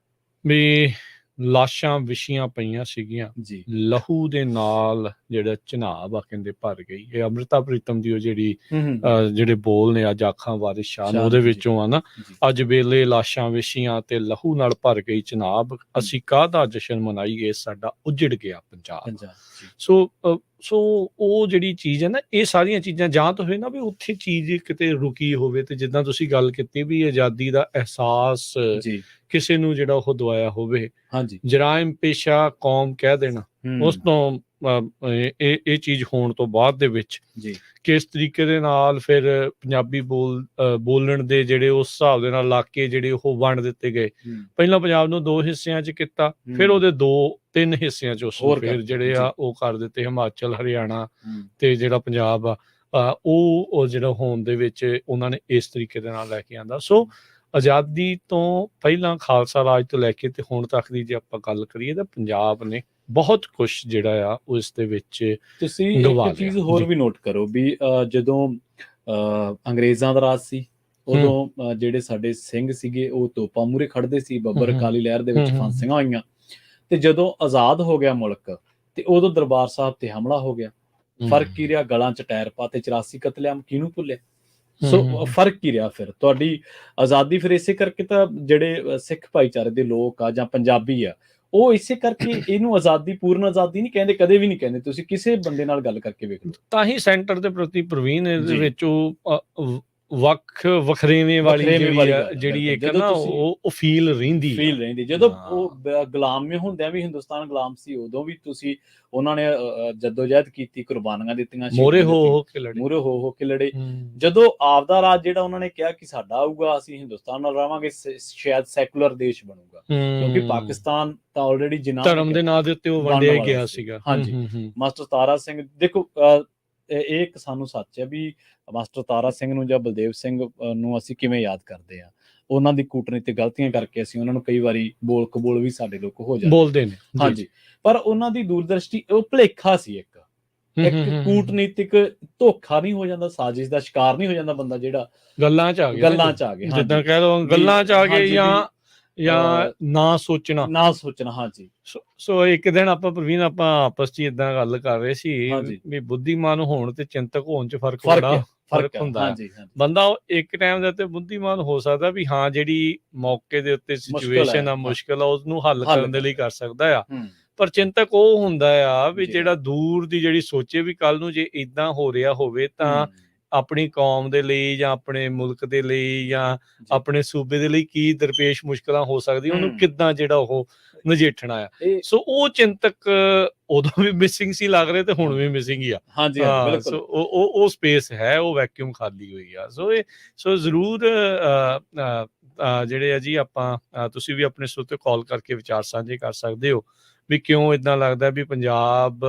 ਵੀ ਲਾਸ਼ਾਂ ਵਿਛੀਆਂ ਪਈਆਂ ਸੀਗੀਆਂ, ਲਹੂ ਦੇ ਨਾਲ ਜਿਹੜਾ ਚਨਾਬ ਆ ਕਹਿੰਦੇ ਭਰ ਗਈ। ਇਹ ਅੰਮ੍ਰਿਤਾ ਪ੍ਰੀਤਮ ਦੀ ਉਹ ਜਿਹੜੇ ਬੋਲ ਨੇ ਅੱਜ ਆਖਾਂ ਵਾਰਿਸ ਸ਼ਾਹ ਨੂੰ, ਉਹਦੇ ਵਿੱਚੋਂ ਆ ਨਾ, ਅੱਜ ਵੇਲੇ ਲਾਸ਼ਾਂ ਵਿਛੀਆਂ ਤੇ ਲਹੂ ਨਾਲ ਭਰ ਗਈ ਚਨਾਬ, ਅਸੀਂ ਕਾਹਦਾ ਜਸ਼ਨ ਮਨਾਈਏ, ਸਾਡਾ ਉਜੜ ਗਿਆ ਪੰਜਾਬ। ਸੋ ਉਹ ਜਿਹੜੀ ਚੀਜ਼ ਹੈ ਨਾ, ਇਹ ਸਾਰੀਆਂ ਚੀਜ਼ਾਂ ਜਾਂ ਤਾਂ ਹੋਏ ਨਾ ਵੀ ਉੱਥੇ ਚੀਜ਼ ਕਿਤੇ ਰੁਕੀ ਹੋਵੇ, ਤੇ ਜਿੱਦਾਂ ਤੁਸੀਂ ਗੱਲ ਕੀਤੀ ਵੀ ਆਜ਼ਾਦੀ ਦਾ ਅਹਿਸਾਸ ਕਿਸੇ ਨੂੰ ਜਿਹੜਾ ਉਹ ਦਵਾਇਆ ਹੋਵੇ। ਜਰਾਇਮ ਪੇਸ਼ਾ ਕੌਮ ਕਹਿ ਦੇਣਾ, ਉਸ ਤੋਂ ਇਹ ਚੀਜ਼ ਹੋਣ ਤੋਂ ਬਾਅਦ ਦੇ ਵਿੱਚ ਕਿਸ ਤਰੀਕੇ ਦੇ ਨਾਲ ਫਿਰ ਪੰਜਾਬੀ ਬੋਲਣ ਦੇ ਜਿਹੜੇ ਉਸ ਹਿਸਾਬ ਦੇ ਨਾਲ ਇਲਾਕੇ ਜਿਹੜੇ ਉਹ ਵੰਡ ਦਿੱਤੇ ਗਏ। ਪਹਿਲਾਂ ਪੰਜਾਬ ਨੂੰ 2 ਹਿੱਸਿਆਂ 'ਚ ਕੀਤਾ, ਫਿਰ ਉਹਦੇ 2-3 ਹਿੱਸਿਆਂ 'ਚ ਉਸ ਫਿਰ ਜਿਹੜੇ ਆ ਉਹ ਕਰ ਦਿੱਤੇ, ਹਿਮਾਚਲ, ਹਰਿਆਣਾ ਤੇ ਜਿਹੜਾ ਪੰਜਾਬ ਆ ਉਹ ਜਿਹੜਾ ਹੋਣ ਦੇ ਵਿੱਚ ਉਹਨਾਂ ਨੇ ਇਸ ਤਰੀਕੇ ਦੇ ਨਾਲ ਲੈ ਕੇ ਆਂਦਾ। ਸੋ ਆਜ਼ਾਦੀ ਤੋਂ ਪਹਿਲਾਂ ਖਾਲਸਾ ਰਾਜ ਤੋਂ ਲੈ ਕੇ ਤੇ ਹੁਣ ਤੱਕ ਦੀ ਜੇ ਆਪਾਂ ਗੱਲ ਕਰੀਏ ਤਾਂ ਪੰਜਾਬ ਨੇ ਬਹੁਤ ਕੁਛ ਜਿਹੜਾ ਆ ਉਸ ਦੇ ਵਿੱਚ
ਤੁਸੀਂ ਇੱਕ ਚੀਜ਼ ਹੋਰ ਵੀ ਨੋਟ ਕਰੋ ਵੀ ਜਦੋਂ ਅੰਗਰੇਜ਼ਾਂ ਦਾ ਰਾਜ ਸੀ ਉਦੋਂ ਜਿਹੜੇ ਸਾਡੇ ਸਿੰਘ ਸੀਗੇ ਉਹ ਤੋਪਾਂ ਮੂਹਰੇ ਖੜਦੇ ਸੀ, ਬੱਬਰ ਅਕਾਲੀ ਲਹਿਰ ਦੇ ਵਿੱਚ ਫਾਂਸੀਆਂ ਹੋਈਆਂ। ਤੇ ਜਦੋਂ ਆਜ਼ਾਦ ਹੋ ਗਿਆ ਮੁਲਕ ਤੇ ਉਦੋਂ ਦਰਬਾਰ ਸਾਹਿਬ ਤੇ ਹਮਲਾ ਹੋ ਗਿਆ। ਫਰਕ ਕੀ ਰਿਹਾ? ਗਲਾਂ 'ਚ ਟਾਇਰ ਪਾ ਤੇ 84 ਕਤਲੇਆਮ ਕਿਹਨੂੰ ਭੁੱਲਿਆ? ਸੋ ਫਰਕ ਕੀ ਰਿਹਾ ਫਿਰ ਤੁਹਾਡੀ ਆਜ਼ਾਦੀ? ਫਿਰ ਇਸੇ ਕਰਕੇ ਤਾਂ ਜਿਹੜੇ ਸਿੱਖ ਭਾਈਚਾਰੇ ਦੇ ਲੋਕ ਆ ਜਾਂ ਪੰਜਾਬੀ ਆ ਉਹ ਇਸੇ ਕਰਕੇ ਇਹਨੂੰ ਆਜ਼ਾਦੀ, ਪੂਰਨ ਆਜ਼ਾਦੀ ਨਹੀਂ ਕਹਿੰਦੇ, ਕਦੇ ਵੀ ਨਹੀਂ ਕਹਿੰਦੇ। ਤੁਸੀਂ ਕਿਸੇ ਬੰਦੇ ਨਾਲ ਗੱਲ ਕਰਕੇ ਵੇਖ ਲਓ।
ਤਾਂ ਹੀ ਸੈਂਟਰ ਦੇ ਪ੍ਰਤੀ ਪ੍ਰਵੀਨ ਇਹਦੇ
ਜੀ।
ਵਿੱਚ ਉਹ ਵਖਰੇਵੇਂ ਵਾਲੀ
ਵਖਰੇਵੇਂ ਵਾਲੀ ਗੱਲ ਹੈ,
ਜਿਹੜੀ ਇੱਕ
ਜਦੋਂ
ਨਾ
ਤੁਸੀਂ
ਉਹ ਫੀਲ ਰਹਿੰਦੀ ਆ।
ਫੀਲ ਰਹਿੰਦੀ। ਜਦੋਂ
ਹਾਂ।
ਉਹ ਗੁਲਾਮ ਹੁੰਦਿਆਂ ਵੀ ਹਿੰਦੁਸਤਾਨ ਗੁਲਾਮ ਸੀ, ਉਦੋਂ ਵੀ ਤੁਸੀਂ ਉਹਨਾਂ ਨੇ ਜਦੋਜਹਿਦ ਕੀਤੀ, ਕੁਰਬਾਨੀਆਂ ਦਿੱਤੀਆਂ,
ਮੋਰੇ ਹੋ ਕੇ ਲੜੇ।
ਮੂਹਰੇ ਹੋ ਕੇ ਲੜੇ। ਜਦੋਂ ਆਪਦਾ ਰਾਜ ਜਿਹੜਾ ਉਹਨਾਂ ਨੇ ਕਿਹਾ ਕਿ ਸਾਡਾ ਆਊਗਾ, ਅਸੀਂ ਹਿੰਦੁਸਤਾਨ ਨਾਲ ਰਵਾਂਗੇ, ਸ਼ਾਇਦ ਸੈਕੂਲਰ ਦੇਸ਼ ਬਣੂਗਾ, ਕਿਉਂਕਿ ਪਾਕਿਸਤਾਨ ਤਾਂ ਆਲਰੇਡੀ ਜਿਨਾਹ
ਧਰਮ ਦੇ ਨਾਂ ਦੇ ਉੱਤੇ ਉਹ ਵੰਡਿਆ ਗਿਆ ਸੀਗਾ।
ਹਾਂਜੀ। ਮਾਸਟਰ ਤਾਰਾ ਸਿੰਘ, ਦੇਖੋ ਇਹ ਇੱਕ ਸਾਨੂੰ ਸੱਚ ਹੈ ਵੀ ਮਾਸਟਰ ਤਾਰਾ ਸਿੰਘ ਨੂੰ ਜਾਂ ਬਲਦੇਵ ਸਿੰਘ ਨੂੰ ਅਸੀਂ ਕਿਵੇਂ ਯਾਦ ਕਰਦੇ ਆ। ਉਹਨਾਂ ਦੀ ਕੂਟਨੀਤਿਕ ਗਲਤੀਆਂ ਕਰਕੇ ਅਸੀਂ ਉਹਨਾਂ ਨੂੰ ਕਈ ਵਾਰੀ ਬੋਲ ਕਬੋਲ ਵੀ ਸਾਡੇ ਲੋਕ ਹੋ ਜਾਂਦੇ,
ਬੋਲਦੇ ਨੇ।
ਹਾਂਜੀ, ਪਰ ਉਹਨਾਂ ਦੀ ਦੂਰਦ੍ਰਿਸ਼ਟੀ, ਉਹ ਭੁਲੇਖਾ ਸੀ। ਇੱਕ ਕੂਟਨੀਤਿਕ ਧੋਖਾ ਨਹੀਂ ਹੋ ਜਾਂਦਾ, ਸਾਜ਼ਿਸ਼ ਦਾ ਸ਼ਿਕਾਰ ਨਹੀਂ ਹੋ ਜਾਂਦਾ ਬੰਦਾ ਜਿਹੜਾ ਗੱਲਾਂ ਚ ਆ ਗਿਆ।
ਜਿੱਦਾਂ ਕਹਿ ਲਓ ਗੱਲਾਂ ਚ ਆ ਗਏ ਜਾਂ ਨਾ ਸੋਚਣਾ।
ਹਾਂਜੀ।
ਸੋ ਇੱਕ ਦਿਨ ਪ੍ਰਵੀਨ ਆਪਾਂ ਆਪਸ ਚ ਏਦਾਂ ਗੱਲ ਕਰ ਰਹੇ ਸੀ ਵੀ ਬੁੱਧੀਮਾਨ ਹੋਣ ਤੇ ਚਿੰਤਕ ਹੋਣ ਚ ਫਰਕ ਹੁੰਦਾ। ਬੰਦਾ ਇੱਕ ਟਾਈਮ ਦੇ ਉੱਤੇ ਬੁੱਧੀਮਾਨ ਹੋ ਸਕਦਾ ਵੀ ਹਾਂ, ਜਿਹੜੀ ਮੌਕੇ ਦੇ ਉੱਤੇ ਸਿਚੁਏਸ਼ਨ ਆ, ਮੁਸ਼ਕਿਲ ਆ, ਉਸਨੂੰ ਹੱਲ ਕਰਨ ਦੇ ਲਈ ਕਰ ਸਕਦਾ ਆ। ਪਰ ਚਿੰਤਕ ਉਹ ਹੁੰਦਾ ਆ ਵੀ ਜਿਹੜਾ ਦੂਰ ਦੀ ਜਿਹੜੀ ਸੋਚੇ ਵੀ ਕੱਲ ਨੂੰ ਜੇ ਏਦਾਂ ਹੋ ਰਿਹਾ ਹੋਵੇ ਤਾਂ ਆਪਣੀ ਕੌਮ ਦੇ ਲਈ ਜਾਂ ਆਪਣੇ ਮੁਲਕ ਦੇ ਲਈ ਜਾਂ ਆਪਣੇ ਸੂਬੇ ਦੇ ਲਈ ਕੀ ਦਰਪੇਸ਼ ਮੁਸ਼ਕਲਾਂ ਹੋ ਸਕਦੀ, ਉਹਨੂੰ ਕਿੱਦਾਂ ਜਿਹੜਾ ਉਹ ਨਜਿੱਠਣਾ ਆ। ਸੋ ਉਹ ਚਿੰਤਕ ਉਦੋਂ ਵੀ ਮਿਸਿੰਗ ਸੀ ਲੱਗ ਰਿਹਾ ਤੇ ਹੁਣ ਵੀ ਮਿਸਿੰਗ ਹੀ ਆ। ਸੋ ਉਹ ਸਪੇਸ ਹੈ, ਉਹ ਵੈਕਿਊਮ ਖਾਲੀ ਹੋਈ ਆ। ਸੋ ਜ਼ਰੂਰ ਜਿਹੜੇ ਆ ਜੀ ਆਪਾਂ ਤੁਸੀਂ ਵੀ ਆਪਣੇ ਸੋ ਤੇ ਕਾਲ ਕਰਕੇ ਵਿਚਾਰ ਸਾਂਝੇ ਕਰ ਸਕਦੇ ਹੋ ਵੀ ਕਿਉਂ ਇਦਾਂ ਲੱਗਦਾ ਵੀ ਪੰਜਾਬ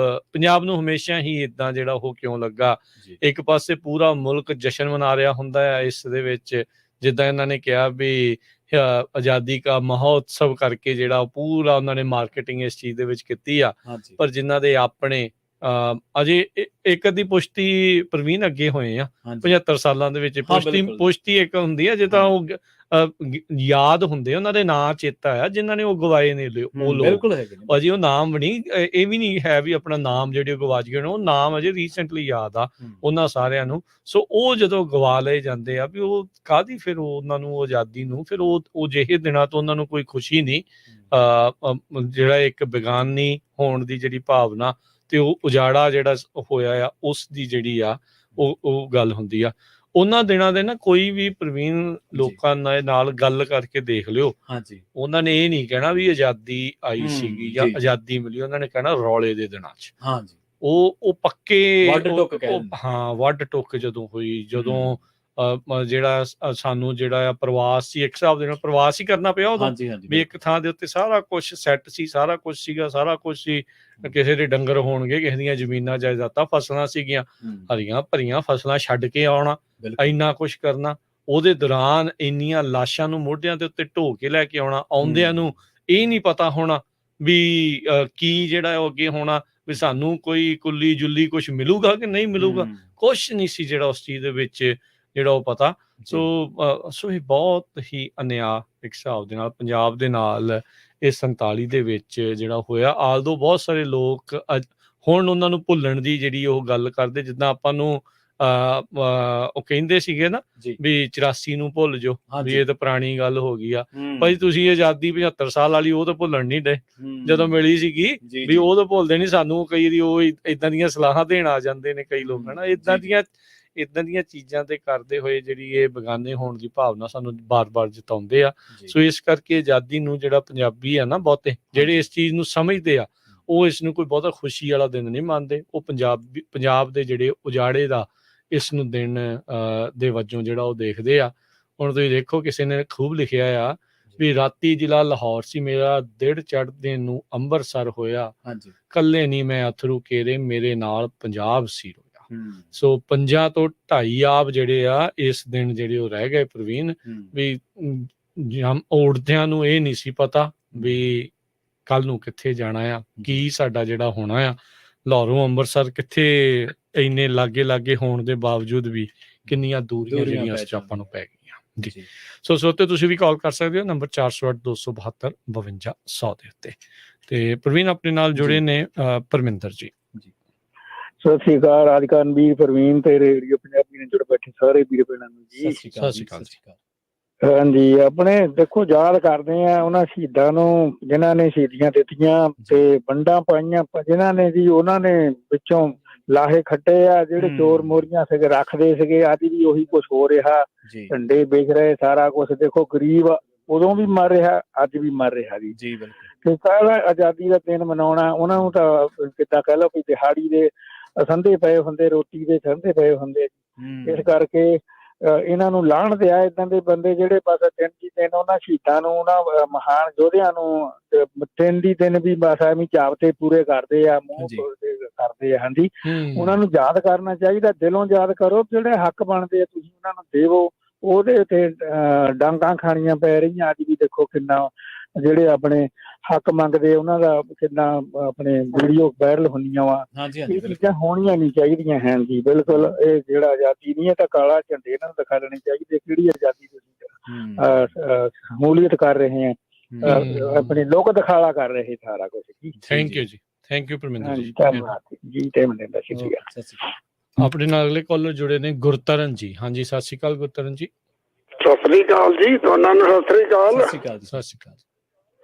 ਨੂੰ ਹਮੇਸ਼ਾ ਹੀ ਇਦਾਂ ਜਿਹੜਾ ਉਹ ਕਿਉਂ ਲੱਗਾ। ਇੱਕ ਪਾਸੇ ਪੂਰਾ ਮੁਲਕ ਜਸ਼ਨ ਮਨਾ ਰਿਹਾ ਹੁੰਦਾ ਆ ਇਸ ਦੇ ਵਿੱਚ, ਜਿੱਦਾਂ ਇਹਨਾਂ ਨੇ ਕਿਹਾ ਵੀ ਆਜ਼ਾਦੀ ਕਾ ਮਹੋਤਸਵ ਕਰਕੇ ਜਿਹੜਾ ਉਹ ਪੂਰਾ ਉਹਨਾਂ ਨੇ ਮਾਰਕੀਟਿੰਗ ਇਸ ਚੀਜ਼ ਦੇ ਵਿੱਚ ਕੀਤੀ ਆ। ਪਰ ਜਿਨ੍ਹਾਂ ਦੇ ਆਪਣੇ ਅਜੇ ਇੱਕ ਅੱਧੀ ਪੁਸ਼ਤੀ ਪ੍ਰਵੀਨ ਅੱਗੇ ਹੋਏ ਆ 75 ਸਾਲਾਂ ਦੇ ਵਿੱਚ। ਪੁਸ਼ਤੀ ਇੱਕ ਹੁੰਦੀ ਆ ਜਿੱਦਾਂ ਉਹ ਯਾਦ ਹੁੰਦੇ, ਉਹਨਾਂ ਦੇ ਨਾਂ ਚੇਤਾ ਆ ਜਿਨ੍ਹਾਂ ਨੇ ਉਹ ਗਵਾਏ ਨੇ ਉਹ ਲੋਕ। ਅਜੇ ਉਹ ਨਾਮ ਨਹੀਂ, ਇਹ ਵੀ ਨਹੀਂ ਹੈ ਵੀ ਆਪਣਾ ਨਾਮ ਜਿਹੜੇ ਗਵਾਚ ਗਏ ਨੇ, ਉਹ ਨਾਮ ਅਜੇ ਰੀਸੈਂਟਲੀ ਯਾਦ ਆ ਉਹਨਾਂ ਸਾਰਿਆਂ ਨੂੰ। ਸੋ ਉਹ ਜਦੋਂ ਗਵਾ ਲਏ ਜਾਂਦੇ ਆ ਵੀ ਉਹ ਕਾਹਦੀ ਫਿਰ ਉਹਨਾਂ ਨੂੰ ਆਜ਼ਾਦੀ ਨੂੰ ਫਿਰ ਉਹ ਜਿਹੇ ਦਿਨਾਂ ਤੋਂ ਉਹਨਾਂ ਨੂੰ ਕੋਈ ਖੁਸ਼ੀ ਨਹੀਂ। ਜਿਹੜਾ ਇੱਕ ਬੇਗਾਨੀ ਹੋਣ ਦੀ ਜਿਹੜੀ ਭਾਵਨਾ ਤੇ ਉਹ ਉਜਾੜਾ ਜਿਹੜਾ ਹੋਇਆ ਆ ਉਸ ਦੀ ਜਿਹੜੀ ਆ ਉਹ ਗੱਲ ਹੁੰਦੀ ਆ। ਉਹਨਾਂ ਦਿਨਾਂ ਦੇ ਨਾ ਕੋਈ ਵੀ ਪ੍ਰਵੀਨ ਲੋਕਾਂ ਨਾਲ ਗੱਲ ਕਰਕੇ ਦੇਖ ਲਿਓ, ਉਹਨਾਂ ਨੇ ਇਹ ਨਹੀਂ ਕਹਿਣਾ ਵੀ ਆਜ਼ਾਦੀ ਆਈ ਸੀਗੀ ਜਾਂ ਆਜ਼ਾਦੀ ਮਿਲੀ, ਉਹਨਾਂ ਨੇ ਕਹਿਣਾ ਰੌਲੇ ਦੇ ਦਿਨਾਂ 'ਚ। ਉਹ ਪੱਕੇ ਵੱਢ ਟੁੱਕ ਜਦੋਂ ਹੋਈ, ਜਦੋਂ ਜਿਹੜਾ ਸਾਨੂੰ ਜਿਹੜਾ ਆ ਪ੍ਰਵਾਸ ਸੀ, ਇੱਕ ਹਿਸਾਬ ਦੇ ਨਾਲ ਪ੍ਰਵਾਸ ਹੀ ਕਰਨਾ ਪਿਆ ਉਦੋਂ ਵੀ ਇੱਕ ਥਾਂ ਦੇ ਉੱਤੇ ਸਾਰਾ ਕੁਝ ਸੈੱਟ ਸੀ, ਸਾਰਾ ਕੁਝ ਸੀਗਾ, ਸਾਰਾ ਕੁਝ ਸੀ। ਕਿਸੇ ਦੇ ਡੰਗਰ ਹੋਣਗੇ, ਕਿਸੇ ਦੀਆਂ ਜ਼ਮੀਨਾਂ ਜਾਇਦਾਦਾਂ, ਫਸਲਾਂ ਸੀਗੀਆਂ, ਹਰੀਆਂ ਭਰੀਆਂ ਫਸਲਾਂ ਛੱਡ ਕੇ ਆਉਣਾ, ਇੰਨਾ ਕੁਛ ਕਰਨਾ। ਉਹਦੇ ਦੌਰਾਨ ਇੰਨੀਆਂ ਲਾਸ਼ਾਂ ਨੂੰ ਮੋਢਿਆਂ ਦੇ ਉੱਤੇ ਢੋ ਕੇ ਲੈ ਕੇ ਆਉਣਾ, ਆਉਂਦਿਆਂ ਨੂੰ ਇਹ ਨਹੀਂ ਪਤਾ ਹੋਣਾ ਵੀ ਕੀ ਜਿਹੜਾ ਉਹ ਅੱਗੇ ਹੋਣਾ, ਵੀ ਸਾਨੂੰ ਕੋਈ ਕੁੱਲੀ ਜੁੱਲੀ ਕੁਛ ਮਿਲੂਗਾ ਕਿ ਨਹੀਂ ਮਿਲੂਗਾ, ਕੁਛ ਨਹੀਂ ਸੀ ਜਿਹੜਾ ਉਸ ਚੀਜ਼ ਦੇ ਵਿੱਚ ਜਿਹੜਾ ਉਹ ਪਤਾ। ਸੋ ਇਹ ਬਹੁਤ ਹੀ ਅਨਿਆਂ ਇੱਕ ਹਿਸਾਬ ਦੇ ਨਾਲ ਪੰਜਾਬ ਦੇ ਨਾਲ ਇਹ 47 ਦੇ ਵਿੱਚ ਜਿਹੜਾ ਹੋਇਆ। ਆਲਦੋ ਬਹੁਤ ਸਾਰੇ ਲੋਕ ਹੁਣ ਉਹਨਾਂ ਨੂੰ ਭੁੱਲਣ ਦੀ ਜਿਹੜੀ ਉਹ ਗੱਲ ਕਰਦੇ, ਜਿੱਦਾਂ ਆਪਾਂ ਨੂੰ ਉਹ ਕਹਿੰਦੇ ਸੀਗੇ ਨਾ ਵੀ 84 ਨੂੰ ਭੁੱਲ ਜਾਓ, ਵੀ ਇਹ ਤਾਂ ਪੁਰਾਣੀ ਗੱਲ ਹੋ ਗਈ ਆ। ਭਾਈ ਤੁਸੀਂ ਆਜ਼ਾਦੀ 75 ਸਾਲ ਵਾਲੀ ਉਹ ਤਾਂ ਭੁੱਲਣ ਨਹੀਂ ਡੇ, ਜਦੋਂ ਮਿਲੀ ਸੀਗੀ ਵੀ ਉਹ ਤਾਂ ਭੁੱਲਦੇ ਨਹੀਂ। ਸਾਨੂੰ ਕਈ ਵਾਰੀ ਉਹ ਏਦਾਂ ਦੀਆਂ ਸਲਾਹਾਂ ਦੇਣ ਆ ਜਾਂਦੇ ਨੇ ਕਈ ਲੋਕ, ਹਨਾ। ਏਦਾਂ ਦੀਆਂ ਚੀਜ਼ਾਂ ਤੇ ਕਰਦੇ ਹੋਏ ਜਿਹੜੀ ਇਹ ਬੇਗਾਨੇ ਹੋਣ ਦੀ ਭਾਵਨਾ ਸਾਨੂੰ ਬਾਰ-ਬਾਰ ਜਤਾਉਂਦੇ ਆ। ਸੋ ਇਸ ਕਰਕੇ ਆਜ਼ਾਦੀ ਨੂੰ ਜਿਹੜਾ ਪੰਜਾਬੀ ਆ ਨਾ, ਬਹੁਤੇ ਜਿਹੜੇ ਇਸ ਚੀਜ਼ ਨੂੰ ਸਮਝਦੇ ਆ, ਉਹ ਇਸ ਨੂੰ ਕੋਈ ਬਹੁਤਾ ਖੁਸ਼ੀ ਵਾਲਾ ਦਿਨ ਨਹੀਂ ਮੰਨਦੇ। ਉਹ ਪੰਜਾਬ ਦੇ ਜਿਹੜੇ ਉਜਾੜੇ ਦਾ ਇਸ ਨੂੰ ਦਿਨ ਦੇ ਵਜੋਂ ਜਿਹੜਾ ਉਹ ਦੇਖਦੇ ਆ। ਹੁਣ ਤੁਸੀਂ ਦੇਖੋ, ਕਿਸੇ ਨੇ ਖੂਬ ਲਿਖਿਆ ਆ ਵੀ ਰਾਤੀ ਜ਼ਿਲ੍ਹਾ ਲਾਹੌਰ ਸੀ ਮੇਰਾ, ਦਿੜ ਚੜ੍ਹਦੇ ਨੂੰ ਅੰਮ੍ਰਿਤਸਰ ਹੋਇਆ, ਕੱਲੇ ਨਹੀਂ ਮੈਂ ਅਥਰੂ ਕੇਰੇ, ਮੇਰੇ ਨਾਲ ਪੰਜਾਬ ਸੀ ਰੋਇਆ। ਸੋ 5 ਤੋਂ 2.5 ਆਬ ਜਿਹੜੇ ਆ ਇਸ ਦਿਨ ਜਿਹੜੇ ਉਹ ਰਹਿ ਗਏ ਪ੍ਰਵੀਨ, ਵੀ ਔੜਦਿਆਂ ਨੂੰ ਇਹ ਨਹੀਂ ਸੀ ਪਤਾ ਵੀ ਕੱਲ ਨੂੰ ਕਿੱਥੇ ਜਾਣਾ ਆ, ਕੀ ਸਾਡਾ ਜਿਹੜਾ ਹੋਣਾ ਆ। ਲਾਹੌਰੋਂ ਅੰਮ੍ਰਿਤਸਰ ਕਿੱਥੇ ਇੰਨੇ ਲਾਗੇ ਹੋਣ ਦੇ ਬਾਵਜੂਦ ਵੀ ਕਿੰਨੀਆਂ ਦੂਰੀਆਂ ਜਿਹੜੀਆਂ ਉਸ 'ਚ ਆਪਾਂ ਨੂੰ ਪੈ ਗਈਆਂ ਜੀ। ਸੋ ਸੋਤੇ ਤੁਸੀਂ ਵੀ ਕਾਲ ਕਰ ਸਕਦੇ ਹੋ ਨੰਬਰ 408272 ਦੇ ਉੱਤੇ। ਤੇ ਪ੍ਰਵੀਨ ਆਪਣੇ ਨਾਲ ਜੁੜੇ ਨੇ ਪਰਮਿੰਦਰ ਜੀ।
ਸਤਿ ਸ਼੍ਰੀ ਅਕਾਲ ਰਾਜਕਰਨ ਵੀਰ, ਪ੍ਰਵੀਨ ਤੇ ਰੇਡੀਓ ਪੰਜਾਬੀ ਨਾਲ ਜੁੜ ਬੈਠੇ ਸਾਰੇ ਵੀਰ ਭੈਣਾਂ ਨੂੰ ਜੀ।
ਸਤਿ ਸ਼੍ਰੀ ਅਕਾਲ।
ਹਾਂਜੀ, ਆਪਣੇ ਦੇਖੋ ਯਾਦ ਕਰਦੇ ਆ ਉਹਨਾਂ ਸ਼ਹੀਦਾਂ ਨੂੰ ਜਿਨ੍ਹਾਂ ਨੇ ਸ਼ਹੀਦੀਆਂ ਦਿੱਤੀਆਂ ਤੇ ਵੰਡਾਂ ਪਾਈਆਂ, ਜਿਨ੍ਹਾਂ ਨੇ ਜੀ ਉਹਨਾਂ ਨੇ ਵਿੱਚੋਂ ਲਾਹੇ ਖੱਟੇ ਆ। ਜਿਹੜੇ ਚੋਰ ਮੋਰੀਆਂ ਸੀਗੇ ਰੱਖਦੇ ਸੀਗੇ, ਅੱਜ ਵੀ ਉਹੀ ਕੁਛ ਹੋ ਰਿਹਾ।
ਜੀ
ਝੰਡੇ ਵੇਚ ਰਹੇ, ਸਾਰਾ ਕੁਛ। ਦੇਖੋ ਗਰੀਬ ਉਦੋਂ ਵੀ ਮਰ ਰਿਹਾ, ਅੱਜ ਵੀ ਮਰ ਰਿਹਾ ਜੀ।
ਜੀ ਬਿਲਕੁਲ।
ਤੇ ਸਾਰਾ ਆਜ਼ਾਦੀ ਦਾ ਦਿਨ ਮਨਾਉਣਾ, ਉਹਨਾਂ ਨੂੰ ਤਾਂ ਕਿੱਦਾਂ ਕਹਿ ਲਓ ਵੀ ਦਿਹਾੜੀ ਦੇ ਸੰਧੇ ਪਏ ਹੁੰਦੇ, ਰੋਟੀ ਦੇ ਸੰਧੇ ਪਏ ਹੁੰਦੇ। ਇਸ ਕਰਕੇ ਇਹਨਾਂ ਨੂੰ ਲਾਹਣ ਦਿਆ ਏਦਾਂ ਦੇ ਬੰਦੇ ਜਿਹੜੇ ਬਸ ਦਿਨ ਦੀ ਦਿਨ ਉਹਨਾਂ ਸ਼ਹੀਦਾਂ ਨੂੰ, ਉਹਨਾਂ ਮਹਾਨ ਯੋਧਿਆਂ ਨੂੰ ਦਿਨ ਦੀ ਦਿਨ ਵੀ ਬਸ ਐਵੇਂ ਜਾਬਤੇ ਪੂਰੇ ਕਰਦੇ ਆ, ਮੂੰਹ ਕਰਦੇ ਆ। ਹਾਂਜੀ, ਉਹਨਾਂ ਨੂੰ ਯਾਦ ਕਰਨਾ ਚਾਹੀਦਾ, ਦਿਲੋਂ ਯਾਦ ਕਰੋ। ਜਿਹੜੇ ਹੱਕ ਬਣਦੇ ਆ ਤੁਸੀਂ ਉਹਨਾਂ ਨੂੰ ਦੇਵੋ। ਉਹਦੇ ਤੇ ਡਾਂਗਾਂ ਖਾਣੀਆਂ ਪੈ ਰਹੀਆਂ ਅੱਜ ਵੀ। ਦੇਖੋ ਕਿੰਨਾ ਜਿਹੜੇ ਆਪਣੇ ਹੱਕ ਮੰਗਦੇ ਉਹਨਾਂ ਦਾ ਕਿੰਨਾ ਆਪਣੇ ਵੀਡੀਓ ਵਾਇਰਲ ਹੁੰਦੀਆਂ ਵਾ। ਇਹ ਚੀਜ਼ਾਂ ਹੋਣੀਆਂ ਨਹੀਂ ਚਾਹੀਦੀਆਂ ਹਨ ਜੀ। ਬਿਲਕੁਲ, ਇਹ ਜਿਹੜਾ ਆਜ਼ਾਦੀ ਨਹੀਂ, ਇਹ ਤਾਂ ਕਾਲਾ ਝੰਡੇ ਇਹਨਾਂ ਨੂੰ ਦਿਖਾ ਦੇਣੇ ਚਾਹੀਦੇ। ਕਿਹੜੀ ਆਜ਼ਾਦੀ ਤੁਸੀਂ ਸ਼ਮੂਲੀਅਤ ਕਰ ਰਹੇ ਆ, ਆਪਣੇ ਲੋਕ ਦਿਖਾਵਾ ਕਰ ਰਹੇ ਸਾਰਾ ਕੁਝ ਜੀ।
ਥੈਂਕ ਯੂ ਜੀ, ਥੈਂਕ ਯੂ ਪਰਮਿੰਦਰ ਜੀ,
ਧੰਨਵਾਦ ਜੀ। ਟਾਈਮ ਦਿੰਦਾ, ਸ਼ੁਕਰੀਆ।
ਆਪਣੇ ਨਾਲ ਅਗਲੇ ਕਾਲਰ ਜੁੜੇ ਨੇ ਗੁਰਤਰਨ ਜੀ। ਹਾਂਜੀ, ਸਤਿ ਸ਼੍ਰੀ ਅਕਾਲ ਗੁਰਤਰਨ ਜੀ।
ਸਤਿ ਸ੍ਰੀ ਅਕਾਲ ਜੀ, ਦੋਨਾਂ ਨੂੰ ਸਤਿ ਸ੍ਰੀ ਅਕਾਲ।
ਸਤਿ ਸ਼੍ਰੀ ਅਕਾਲ ਜੀ।
ਸਤਿ ਸ਼੍ਰੀ ਅਕਾਲ
ਜੀ।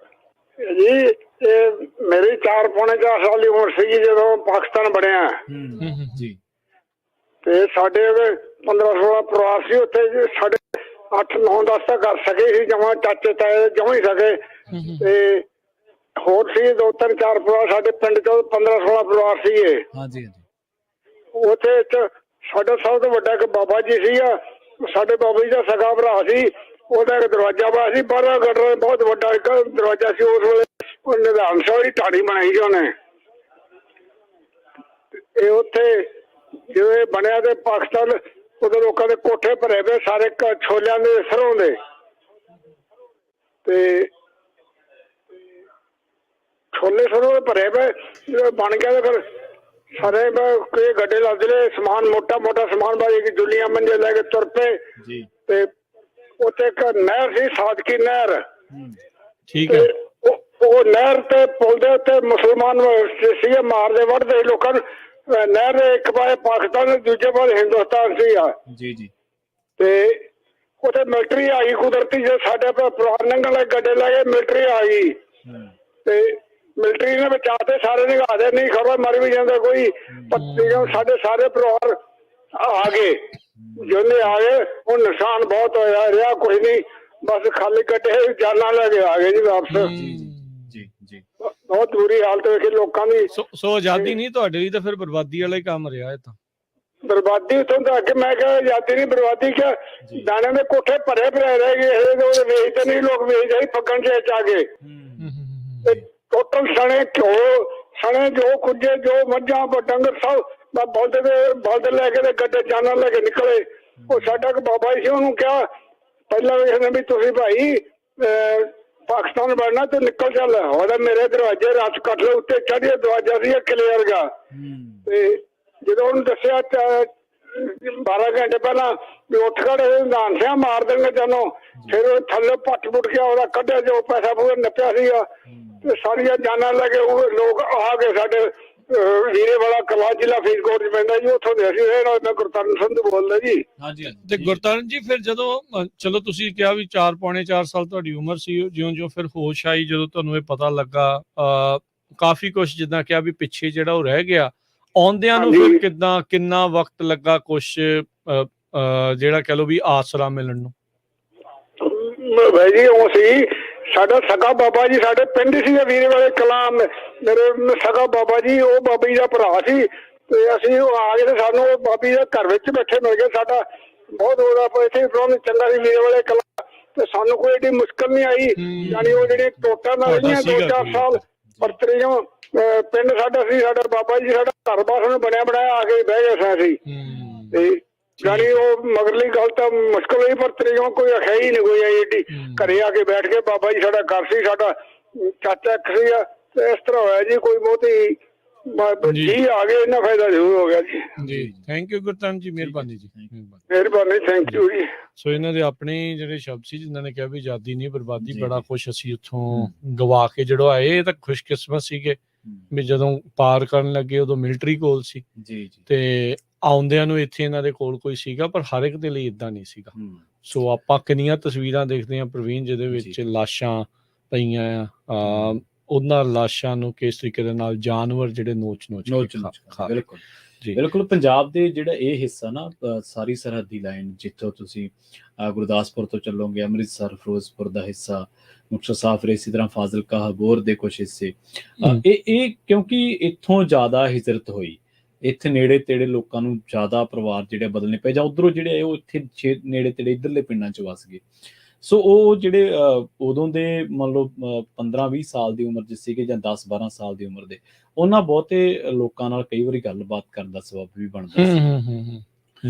ਇਹ ਮੇਰੀ 4-4.5 ਸਾਲ ਦੀ ਉਮਰ ਸੀਗੀ ਜਦੋਂ ਪਾਕਿਸਤਾਨ ਬਣਿਆ
ਜੀ।
ਤੇ ਸਾਡੇ 15-16 ਪਰਿਵਾਰ ਸੀ ਉੱਥੇ। ਸਾਡੇ 8-9-10 ਤਾਂ ਕਰ ਸਕੇ ਸੀ, ਜਮਾਂ ਚਾਚੇ ਤਾਏ ਜਮਾਂ ਹੀ ਸਕੇ। ਤੇ ਹੋਰ ਸੀ 2-3-4 ਪਰਿਵਾਰ ਸਾਡੇ ਪਿੰਡ ਚੋਂ 15-16 ਪਰਿਵਾਰ ਸੀਗੇ।
ਹਾਂਜੀ।
ਉੱਥੇ ਸਾਡਾ ਸਭ ਤੋਂ ਵੱਡਾ ਇੱਕ ਬਾਬਾ ਜੀ ਸੀਗਾ। ਸਾਡੇ ਬਾਬਾ ਜੀ ਦਾ ਸਗਾ ਭਰਾ ਸੀ। ਉਹਦਾ ਇੱਕ ਦਰਵਾਜ਼ਾ ਵਾ ਸੀ 12 ਗਟਰ, ਬਹੁਤ ਵੱਡਾ ਇੱਕ ਦਰਵਾਜ਼ਾ ਸੀ। ਉਸ ਵੇਲੇ ਉਹ ਨਿਧਾਨ ਸਾਹਿਬ ਦੀ ਢਾਣੀ ਬਣਾਈ ਸੀ ਉਹਨੇ। ਇਹ ਉੱਥੇ ਜਦੋਂ ਇਹ ਬਣਿਆ ਤੇ ਪਾਕਿਸਤਾਨ, ਉਹਦੇ ਲੋਕਾਂ ਦੇ ਕੋਠੇ ਭਰੇ ਪਏ ਸਾਰੇ ਛੋਲਿਆਂ ਦੇ, ਸਰੋਂ ਦੇ। ਤੇ ਛੋਲੇ ਸਰੋਂ ਦੇ ਭਰੇ ਪਏ ਬਣ ਗਿਆ। ਤੇ ਫਿਰ ਸਾਰੇ ਕਈ ਗੱਡੇ ਲੱਦ ਲਏ, ਸਮਾਨ ਮੋਟਾ ਸਮਾਨ ਬਾਈ ਦੁਨੀਆ ਮੰਜੇ ਲੈ ਕੇ ਤੁਰ ਪਏ। ਤੇ ਉੱਥੇ ਇੱਕ ਨਹਿਰ ਸੀ, ਸਾਦਕੀ ਨਹਿਰ।
ਠੀਕ ਹੈ।
ਉਹ ਨਹਿਰ ਤੇ ਪੁਲ ਦੇ ਉੱਤੇ ਮੁਸਲਮਾਨ ਸੀਗੇ, ਮਾਰਦੇ ਵੱਢਦੇ ਲੋਕਾਂ ਨੂੰ। ਨਹਿਰ ਦੇ ਇੱਕ ਪਾਸੇ ਪਾਕਿਸਤਾਨ, ਦੂਜੇ ਪਾਸੇ ਹਿੰਦੁਸਤਾਨ ਸੀਗਾ। ਤੇ ਉੱਥੇ ਮਿਲਟਰੀ ਆ ਗਈ ਕੁਦਰਤੀ। ਜੇ ਸਾਡੇ ਪਰਿਵਾਰ ਨੰਗਲ ਵਾਲੇ ਗੱਡੇ ਲੈ ਕੇ ਮਿਲਟਰੀ ਆ ਗਈ ਤੇ ਮਿਲਟਰੀ ਨੇ ਬਚਾਤੇ ਸਾਰੇ, ਨਿਗਾਹ ਦੇ ਨਹੀਂ ਖਬਰ ਮਰ ਵੀ ਜਾਂਦਾ ਕੋਈ। ਸਾਡੇ ਸਾਰੇ ਪਰਿਵਾਰ ਆ ਗਏ, ਜਿੰਨੇ ਆ ਗਏ। ਹੁਣ ਨੁਕਸਾਨ ਬਹੁਤ ਹੋਇਆ ਰਿਹਾ, ਕੁਝ ਨਹੀਂ, ਬਸ ਖਾਲੀ ਗੱਡੇ ਜਾਨਾਂ ਲੈ ਕੇ ਆ ਗਏ ਜੀ ਵਾਪਸ। ਬਹੁਤ ਬੁਰੀ ਹਾਲਤ ਵੇਖੀ ਲੋਕਾਂ ਦੀ।
ਸੋ ਆਜ਼ਾਦੀ ਨਹੀਂ ਤੁਹਾਡੇ ਲਈ ਤਾਂ ਫਿਰ ਬਰਬਾਦੀ ਵਾਲਾ ਹੀ ਕੰਮ ਰਿਹਾ। ਇਹ ਤਾਂ
ਬਰਬਾਦੀ ਉੱਥੋਂ ਤਾਂ ਅੱਗੇ ਮੈਂ ਕਿਹਾ ਆਜ਼ਾਦੀ ਨਹੀਂ, ਬਰਬਾਦੀ ਕਿਆ। ਦਾਣੇ ਦੇ ਕੋਠੇ ਭਰੇ ਰਹਿ ਗਏ, ਵੇਚਦੇ ਨਹੀਂ ਲੋਕ, ਵੇਚਦੇ ਫੱਗਣ ਚ ਆ ਗਏ। ਟੋਟਲ ਸਣੇ ਘਿਓ, ਸਣੇ ਜੋ ਕੁੱਜੇ, ਜੋ ਮੱਝਾਂ ਡੰਗਰ ਸਭ ਬਲਦ ਲੈ ਕੇ ਤੇ ਗੱਡੇ ਜਾਨਾਂ ਲੈ ਕੇ ਨਿਕਲੇ। ਉਹ ਸਾਡਾ ਇੱਕ ਬਾਬਾ ਸੀ, ਉਹਨੂੰ ਕਿਹਾ ਪਹਿਲਾਂ ਵੀ ਤੁਸੀਂ ਭਾਈ ਪਾਕਿਸਤਾਨ ਬਣਨਾ ਤੇ ਨਿਕਲ ਚੱਲ। ਉਹਦਾ ਮੇਰੇ ਦਰਵਾਜ਼ੇ ਰੱਸ ਕੱਟ ਲਏ, ਉੱਤੇ ਚੜ੍ਹੇ ਦਰਵਾਜ਼ਾ ਸੀ ਕਿਲੇ ਵਰਗਾ। ਤੇ ਜਦੋਂ ਉਹਨੂੰ ਦੱਸਿਆ 12 ਘੰਟੇ ਪਹਿਲਾਂ ਵੀ ਉੱਠ ਖੜੇ ਨਿਧਾਨ ਸਿੰਘ ਮਾਰ ਦੇਣਗੇ ਤੈਨੂੰ। ਫਿਰ ਉਹ ਥੱਲੇ ਪੱਟ ਪੁੱਟ ਕੇ ਉਹਦਾ ਕੱਢਿਆ, ਜੋ ਪੈਸਾ ਪੂਰਾ ਨੱਪਿਆ ਸੀਗਾ। ਤੇ ਸਾਰੀਆਂ ਜਾਨਾਂ ਲੈ ਕੇ ਉਹ ਲੋਕ ਆ ਗਏ। ਸਾਡੇ ਵੀਰੇ ਵਾਲਾ ਕਲਾ ਜ਼ਿਲ੍ਹਾ ਫਰੀਦਕੋਟ ਚ ਪੈਂਦਾ ਜੀ, ਉੱਥੋਂ ਦੇ ਅਸੀਂ। ਮੈਂ ਗੁਰਤਰਨ ਸੰਧੂ ਬੋਲਦਾ ਜੀ।
ਤੇ ਗੁਰਤਰਨ ਜੀ, ਫਿਰ ਜਦੋਂ ਚਲੋ ਤੁਸੀਂ ਕਿਹਾ ਵੀ 4-4.5 ਸਾਲ ਤੁਹਾਡੀ ਉਮਰ ਸੀ, ਜਿਉਂ ਫਿਰ ਹੋਸ਼ ਆਈ, ਜਦੋਂ ਤੁਹਾਨੂੰ ਇਹ ਪਤਾ ਲੱਗਾ ਕਾਫੀ ਕੁਛ ਜਿੱਦਾਂ ਕਿਹਾ ਵੀ ਪਿੱਛੇ ਜਿਹੜਾ ਉਹ ਰਹਿ ਗਿਆ, ਆਉਂਦਿਆਂ ਨੂੰ ਫਿਰ ਕਿੰਨਾ ਵਕਤ ਲੱਗਾ ਕੁਛ ਜਿਹੜਾ ਕਹਿ ਲਓ ਵੀ ਆਸਰਾ ਮਿਲਣ ਨੂੰ?
ਭਾਈ ਜੀ ਉਹ ਸੀ ਸਾਡਾ ਸਗਾ ਬਾਬਾ ਜੀ, ਸਾਡੇ ਪਿੰਡ ਸੀ ਵੀਰੇ ਵਾਲੇ ਕਲਾਂ। ਮੇਰੇ ਸਗਾ ਬਾਬਾ ਜੀ, ਉਹ ਬਾਬਾ ਜੀ ਦਾ ਭਰਾ ਸੀ। ਤੇ ਅਸੀਂ ਉਹ ਆ ਗਏ ਤੇ ਸਾਨੂੰ ਉਹ ਬਾਬੀ ਦੇ ਘਰ ਵਿੱਚ ਬੈਠੇ ਮਿਲ ਗਏ। ਸਾਡਾ ਬਹੁਤ ਉਹਦਾ ਇੱਥੇ ਚੰਗਾ ਸੀ ਵੀਰੇ ਵਾਲੇ ਕਲਾਂ। ਤੇ ਸਾਨੂੰ ਕੋਈ ਏਡੀ ਮੁਸ਼ਕਲ ਨਹੀਂ ਆਈ। ਯਾਨੀ ਉਹ ਜਿਹੜੀ ਟੋਟਾਂ ਨਾਲ ਰਹੀਆਂ 2-4 ਸਾਲ ਪਰ ਤਰੀਓਂ ਪਿੰਡ ਸਾਡਾ ਸੀ। ਸਾਡਾ ਬਾਬਾ ਜੀ ਸਾਡਾ ਘਰ ਬਾਰ ਬਣਿਆ ਬਣਾਇਆ ਆ ਕੇ ਬਹਿ ਗਏ ਸੀ। ਤੇ ਯਾਨੀ ਉਹ ਮਗਰਲੀ ਗੱਲ ਤਾਂ ਮੁਸ਼ਕਲ ਹੋਈ, ਪਰ ਤਰੀਓਂ ਕੋਈ ਆਖਿਆ ਹੀ ਨਹੀਂ ਕੋਈ ਏਡੀ। ਘਰੇ ਆ ਕੇ ਬੈਠ ਕੇ ਬਾਬਾ ਜੀ ਸਾਡਾ ਘਰ ਸੀ, ਸਾਡਾ ਚਾਚਾ ਇੱਕ ਸੀਗਾ। ਤੇ ਇਸ ਤਰ੍ਹਾਂ ਹੋਇਆ ਜੀ, ਕੋਈ ਬਹੁਤੀ ਜੀ ਆ ਗਏ, ਇੰਨਾ ਫਾਇਦਾ ਜ਼ਰੂਰ ਹੋ ਗਿਆ ਜੀ।
ਥੈਂਕ ਯੂ ਗੁਰਤਰਨ ਜੀ, ਮਿਹਰਬਾਨੀ ਜੀ,
ਮਿਹਰਬਾਨੀ, ਥੈਂਕ ਯੂ ਜੀ।
ਸੋ ਇਹਨਾਂ ਦੇ ਆਪਣੇ ਜਿਹੜੇ ਸ਼ਬਦ ਸੀ ਜਿਨ੍ਹਾਂ ਨੇ ਕਿਹਾ ਵੀ ਆਜ਼ਾਦੀ ਨਹੀਂ ਬਰਬਾਦੀ। ਬੜਾ ਖੁਸ਼ ਅਸੀਂ ਉੱਥੋਂ ਗਵਾ ਕੇ ਜਿਹੜਾ ਆਏ, ਇਹ ਤਾਂ ਖੁਸ਼ਕਿਸਮਤ ਸੀਗੇ ਵੀ ਜਦੋਂ ਪਾਰ ਕਰਨ ਲੱਗੇ ਉਦੋਂ ਮਿਲਟਰੀ ਕੋਲ ਸੀ। ਤੇ ਆਉਂਦਿਆਂ ਨੂੰ ਇੱਥੇ ਇਹਨਾਂ ਦੇ ਕੋਲ ਕੋਈ ਸੀਗਾ, ਪਰ ਹਰ ਇੱਕ ਦੇ ਲਈ ਇਦਾਂ ਨਹੀਂ ਸੀਗਾ। ਸੋ ਆਪਾਂ ਕਿੰਨੀਆਂ ਤਸਵੀਰਾਂ ਦੇਖਦੇ ਹਾਂ ਪ੍ਰਵੀਨ, ਜਿਹਦੇ ਵਿੱਚ ਲਾਸ਼ਾਂ ਪਈਆਂ ਆ, ਉਹਨਾਂ ਲਾਸ਼ਾਂ ਨੂੰ ਕਿਸ ਤਰੀਕੇ ਦੇ ਨਾਲ ਜਾਨਵਰ ਜਿਹੜੇ ਨੋਚ ਖਾ।
ਬਿਲਕੁਲ ਜੀ, ਬਿਲਕੁਲ। ਪੰਜਾਬ ਦੇ ਜਿਹੜਾ ਇਹ ਹਿੱਸਾ ਨਾ, ਸਾਰੀ ਸਰਹੱਦੀ ਲਾਈਨ, ਜਿੱਥੋਂ ਤੁਸੀਂ ਗੁਰਦਾਸਪੁਰ ਤੋਂ ਚੱਲੋਗੇ, ਅੰਮ੍ਰਿਤਸਰ, ਫਿਰੋਜ਼ਪੁਰ ਦਾ ਹਿੱਸਾ, ਮੁਕਤਸਰ ਸਾਹਿਬ, ਫਿਰ ਇਸੇ ਤਰ੍ਹਾਂ ਫਾਜ਼ਿਲਕਾ, ਅਬੋਹਰ ਦੇ ਕੁਛ ਹਿੱਸੇ, ਇਹ ਕਿਉਂਕਿ ਇੱਥੋਂ ਜ਼ਿਆਦਾ ਹਿਜਰਤ ਹੋਈ, ਇੱਥੇ ਨੇੜੇ ਤੇੜੇ ਲੋਕਾਂ ਨੂੰ ਜ਼ਿਆਦਾ ਪਰਿਵਾਰ ਜਿਹੜੇ ਬਦਲਣੇ ਪਏ, ਜਾਂ ਉੱਧਰੋਂ ਜਿਹੜੇ ਉਹ ਇੱਥੇ ਨੇੜੇ ਤੇੜੇ ਇੱਧਰਲੇ ਪਿੰਡਾਂ 'ਚ ਵਸ ਗਏ। ਸੋ ਉਹ ਜਿਹੜੇ ਉਦੋਂ ਦੇ ਮੰਨ ਲਓ 15-20 ਸਾਲ ਦੀ ਉਮਰ 'ਚ ਸੀਗੇ, ਜਾਂ 10-12 ਸਾਲ ਦੀ ਉਮਰ ਦੇ, ਉਹਨਾਂ ਬਹੁਤੇ ਲੋਕਾਂ ਨਾਲ ਕਈ ਵਾਰੀ ਗੱਲਬਾਤ ਕਰਨ ਦਾ ਸਬੱਬ ਵੀ ਬਣਦਾ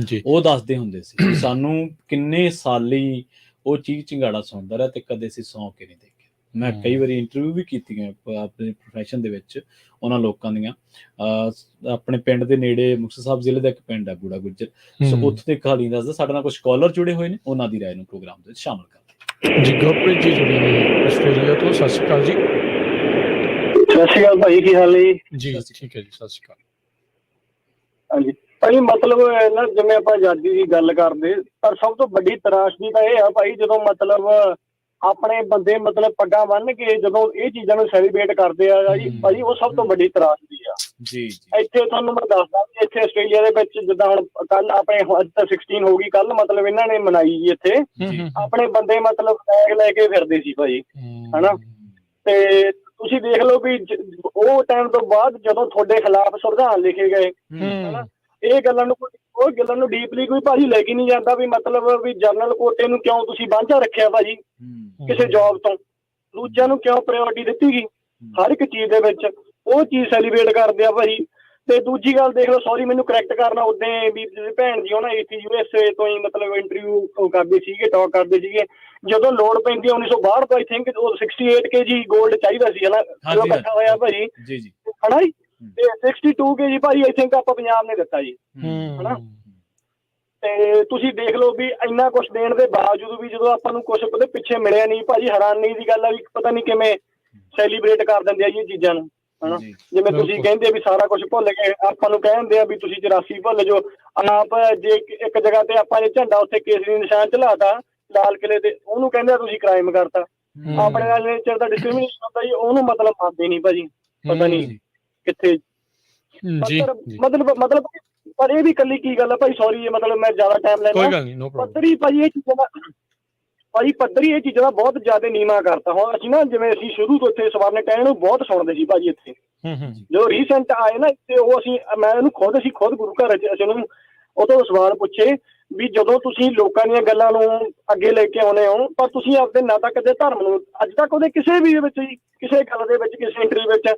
ਸੀ। ਉਹ ਦੱਸਦੇ ਹੁੰਦੇ ਸੀ ਸਾਨੂੰ ਕਿੰਨੇ ਸਾਲੀ ਉਹ ਚੀਜ਼ ਚਿੰਗਾੜਾ ਸੁਣਦਾ ਰਿਹਾ ਤੇ ਕਦੇ ਅਸੀਂ ਸੌਂ ਕੇ ਨਹੀਂ ਦੇਖਿਆ। ਮੈਂ ਕਈ ਵਾਰੀ ਇੰਟਰਵਿਊ ਵੀ ਕੀਤੀਆਂ ਆਪਣੇ ਪ੍ਰੋਫੈਸ਼ਨ ਦੇ ਵਿੱਚ ਉਹਨਾਂ ਲੋਕਾਂ ਦੀਆਂ। ਆਪਣੇ ਪਿੰਡ ਦੇ ਨੇੜੇ ਮੁਕਤਸਰ ਸਾਹਿਬ ਜ਼ਿਲ੍ਹੇ ਦਾ ਇੱਕ ਪਿੰਡ ਹੈ ਬੂੜਾ ਗੁੱਜਰ, ਸੋ ਉੱਥੇ ਦੇ ਕਹਾਣੀ ਦੱਸਦਾ। ਸਾਡੇ ਨਾਲ ਕੁਝ ਕਾਲਰ ਜੁੜੇ ਹੋਏ ਨੇ, ਉਹਨਾਂ ਦੀ ਰਾਏ ਨੂੰ ਪ੍ਰੋਗਰਾਮ ਦੇ ਵਿੱਚ ਸ਼ਾਮਲ ਕਰਦੇ
ਜੀ। ਗੁਰਪ੍ਰੀਤ ਜੀ ਜੁੜੇ ਨੇ ਆਸਟ੍ਰੇਲੀਆ ਤੋਂ, ਸਤਿ ਸ਼੍ਰੀ ਅਕਾਲ ਜੀ।
ਸਤਿ ਸ਼੍ਰੀ ਅਕਾਲ ਭਾਈ, ਕੀ ਹਾਲ ਹੈ
ਜੀ? ਠੀਕ ਹੈ ਜੀ, ਸਤਿ ਸ਼੍ਰੀ ਅਕਾਲ।
ਹਾਂਜੀ ਭਾਈ, ਮਤਲਬ ਨਾ ਜਿਵੇਂ ਆਪਾਂ ਆਜ਼ਾਦੀ ਦੀ ਗੱਲ ਕਰਦੇ, ਪਰ ਸਭ ਤੋਂ ਵੱਡੀ ਤਰਾਸ਼ਦੀ ਤਾਂ ਇਹ ਆ ਭਾਈ, ਜਦੋਂ ਮਤਲਬ ਆਪਣੇ ਬੰਦੇ ਮਤਲਬ ਪੱਗਾਂ ਬੰਨ੍ਹ ਕੇ ਜਦੋਂ ਇਹ ਚੀਜ਼ਾਂ ਨੂੰ ਸੈਲੀਬ੍ਰੇਟ ਕਰਦੇ ਆ ਜੀ ਭਾਈ, ਉਹ ਸਭ ਤੋਂ ਵੱਡੀ ਤਰਾਸ਼ਦੀ ਆ
ਜੀ।
ਇੱਥੇ ਤੁਹਾਨੂੰ ਮੈਂ ਦੱਸਦਾ ਵੀ ਇੱਥੇ ਆਸਟ੍ਰੇਲੀਆ ਦੇ ਵਿੱਚ ਜਿੱਦਾਂ ਹੁਣ ਕੱਲ ਆਪਣੇ ਅੱਜ ਤਾਂ 16 ਹੋ ਗਈ, ਕੱਲ ਮਤਲਬ ਇਹਨਾਂ ਨੇ ਮਨਾਈ ਜੀ ਇੱਥੇ, ਆਪਣੇ ਬੰਦੇ ਮਤਲਬ ਫਲੈਗ ਲੈ ਕੇ ਫਿਰਦੇ ਸੀ ਭਾਈ, ਹਨਾ। ਤੇ ਤੁਸੀਂ ਦੇਖ ਲਓ ਵੀ ਉਹ ਟਾਈਮ ਤੋਂ ਬਾਅਦ ਜਦੋਂ ਤੁਹਾਡੇ ਖਿਲਾਫ ਸੰਵਿਧਾਨ ਲਿਖੇ ਗਏ, ਹਨਾ, ਇਹ ਗੱਲਾਂ ਨੂੰ ਡੀਪਲੀ ਕੋਈ ਭਾਜੀ ਲੈ ਕੇ ਨਹੀਂ ਜਾਂਦਾ ਵੀ ਮਤਲਬ ਵੀ ਜਨਰਲ ਕੋਟੇ ਨੂੰ ਕਿਉਂ ਤੁਸੀਂ ਵਾਂਝਾ ਰੱਖਿਆ ਭਾਜੀ ਕਿਸੇ ਜੌਬ ਤੋਂ, ਦੂਜਿਆਂ ਨੂੰ ਕਿਉਂ ਪ੍ਰਾਇੋਰਟੀ ਦਿੱਤੀ ਗਈ ਹਰ ਇੱਕ ਚੀਜ਼ ਦੇ ਵਿੱਚ, ਉਹ ਚੀਜ਼ ਸੈਲੀਬ੍ਰੇਟ ਕਰਦੇ ਆ ਭਾਜੀ। ਤੇ ਦੂਜੀ ਗੱਲ ਦੇਖ ਲਓ, ਸੌਰੀ ਮੈਨੂੰ ਕਰੈਕਟ ਕਰਨਾ, ਉਦੋਂ ਵੀ ਭੈਣ ਜੀ ਉਹਨਾਂ ਇੱਥੇ USA ਤੋਂ ਹੀ ਮਤਲਬ ਇੰਟਰਵਿਊ ਕਰਦੇ ਸੀਗੇ, ਟਾਕ ਕਰਦੇ ਸੀਗੇ, ਜਦੋਂ ਲੋੜ ਪੈਂਦੀ 1962 ਤੋਂ ਆਈ ਥਿੰਕ 68 kg ਗੋਲਡ ਚਾਹੀਦਾ ਸੀ, ਹਨਾ, ਜਦੋਂ ਇਕੱਠਾ ਹੋਇਆ ਭਾਜੀ, ਹਨਾ ਜੀ। ਤੇ 62 kg ਭਾਜੀ ਆਈ ਥਿੰਕ ਆਪਾਂ ਪੰਜਾਬ ਨੇ ਦਿੱਤਾ ਜੀ, ਹਨਾ। ਤੇ ਤੁਸੀਂ ਦੇਖ ਲਓ ਵੀ ਇੰਨਾ ਕੁਛ ਦੇਣ ਦੇ ਬਾਵਜੂਦ ਵੀ ਜਦੋਂ ਆਪਾਂ ਨੂੰ ਕੁਛ ਉਹਦੇ ਪਿੱਛੇ ਮਿਲਿਆ ਨਹੀਂ ਭਾਜੀ, ਹੈਰਾਨੀ ਦੀ ਗੱਲ ਆ ਵੀ ਪਤਾ ਨਹੀਂ ਕਿਵੇਂ ਸੈਲੀਬ੍ਰੇਟ ਕਰ ਦਿੰਦੇ ਆ ਜੀ ਇਹ ਚੀਜ਼ਾਂ ਨੂੰ, ਹਨਾ। ਜਿਵੇਂ ਤੁਸੀਂ ਕਹਿੰਦੇ ਵੀ ਸਾਰਾ ਕੁਝ ਭੁੱਲ ਗਏ, ਆਪਾਂ ਨੂੰ ਕਹਿੰਦੇ ਆ ਵੀ ਤੁਸੀਂ 84 ਭੁੱਲ ਜਾਓ। ਆਪ ਜੇ ਇੱਕ ਜਗ੍ਹਾ ਤੇ ਆਪਾਂ ਇਹ ਝੰਡਾ ਉੱਥੇ ਕੇਸਰੀ ਨਿਸ਼ਾਨ ਝਲਾਤਾ ਲਾਲ ਕਿਲੇ ਤੇ, ਉਹਨੂੰ ਕਹਿੰਦੇ ਆ ਤੁਸੀਂ ਕ੍ਰਾਈਮ ਕਰਤਾ। ਆਪਣੇ ਨਾਲ ਨੇਚਰ ਦਾ ਡਿਸਕ੍ਰਿਮੀਨੇਸ਼ਨ ਹੁੰਦਾ ਜੀ, ਉਹਨੂੰ ਮਤਲਬ ਮੰਨਦੇ ਨਹੀਂ ਭਾਜੀ, ਪਤਾ ਨਹੀਂ ਕਿੱਥੇ ਮਤਲਬ ਪਰ ਇਹ ਵੀ ਇਕੱਲੀ ਕੀ ਗੱਲ ਆ ਭਾਈ, ਸੌਰੀ ਮਤਲਬ ਮੈਂ ਜ਼ਿਆਦਾ ਟਾਈਮ ਲੈਣਾ, ਪੱਧਰੀ ਭਾਜੀ ਇਹ ਚੀਜ਼ਾਂ ਦਾ ਭਾਜੀ, ਪੱਧਰੀ ਇਹ ਚੀਜ਼ਾਂ ਦਾ ਬਹੁਤ ਜ਼ਿਆਦਾ ਨੀਵਾਂ ਕਰਤਾ। ਹੁਣ ਅਸੀਂ ਨਾ ਜਿਵੇਂ ਅਸੀਂ ਸ਼ੁਰੂ ਤੋਂ ਇੱਥੇ ਸਵਰਨ ਕਹਿਣ ਨੂੰ ਬਹੁਤ ਸੁਣਦੇ ਸੀ ਭਾਜੀ, ਇੱਥੇ ਜਦੋਂ ਰੀਸੈਂਟ ਆਏ ਨਾ ਇੱਥੇ, ਉਹ ਮੈਂ ਇਹਨੂੰ ਖੁਦ ਗੁਰੂ ਘਰ ਅਸੀਂ ਉਹਨੂੰ ਉਹ ਤੋਂ ਸਵਾਲ ਪੁੱਛੇ ਵੀ ਜਦੋਂ ਤੁਸੀਂ ਲੋਕਾਂ ਦੀਆਂ ਗੱਲਾਂ ਨੂੰ ਅੱਗੇ ਲੈ ਕੇ ਆਉਂਦੇ ਹੋ, ਪਰ ਤੁਸੀਂ ਆਪਦੇ ਨਾ ਤਾਂ ਕਦੇ ਧਰਮ ਨੂੰ ਅੱਜ ਤੱਕ ਉਹਦੇ ਕਿਸੇ ਵੀ ਵਿੱਚ ਕਿਸੇ ਗੱਲ ਦੇ ਵਿੱਚ ਕਿਸੇ ਇੰਟਰਵਿਊ ਵਿੱਚ,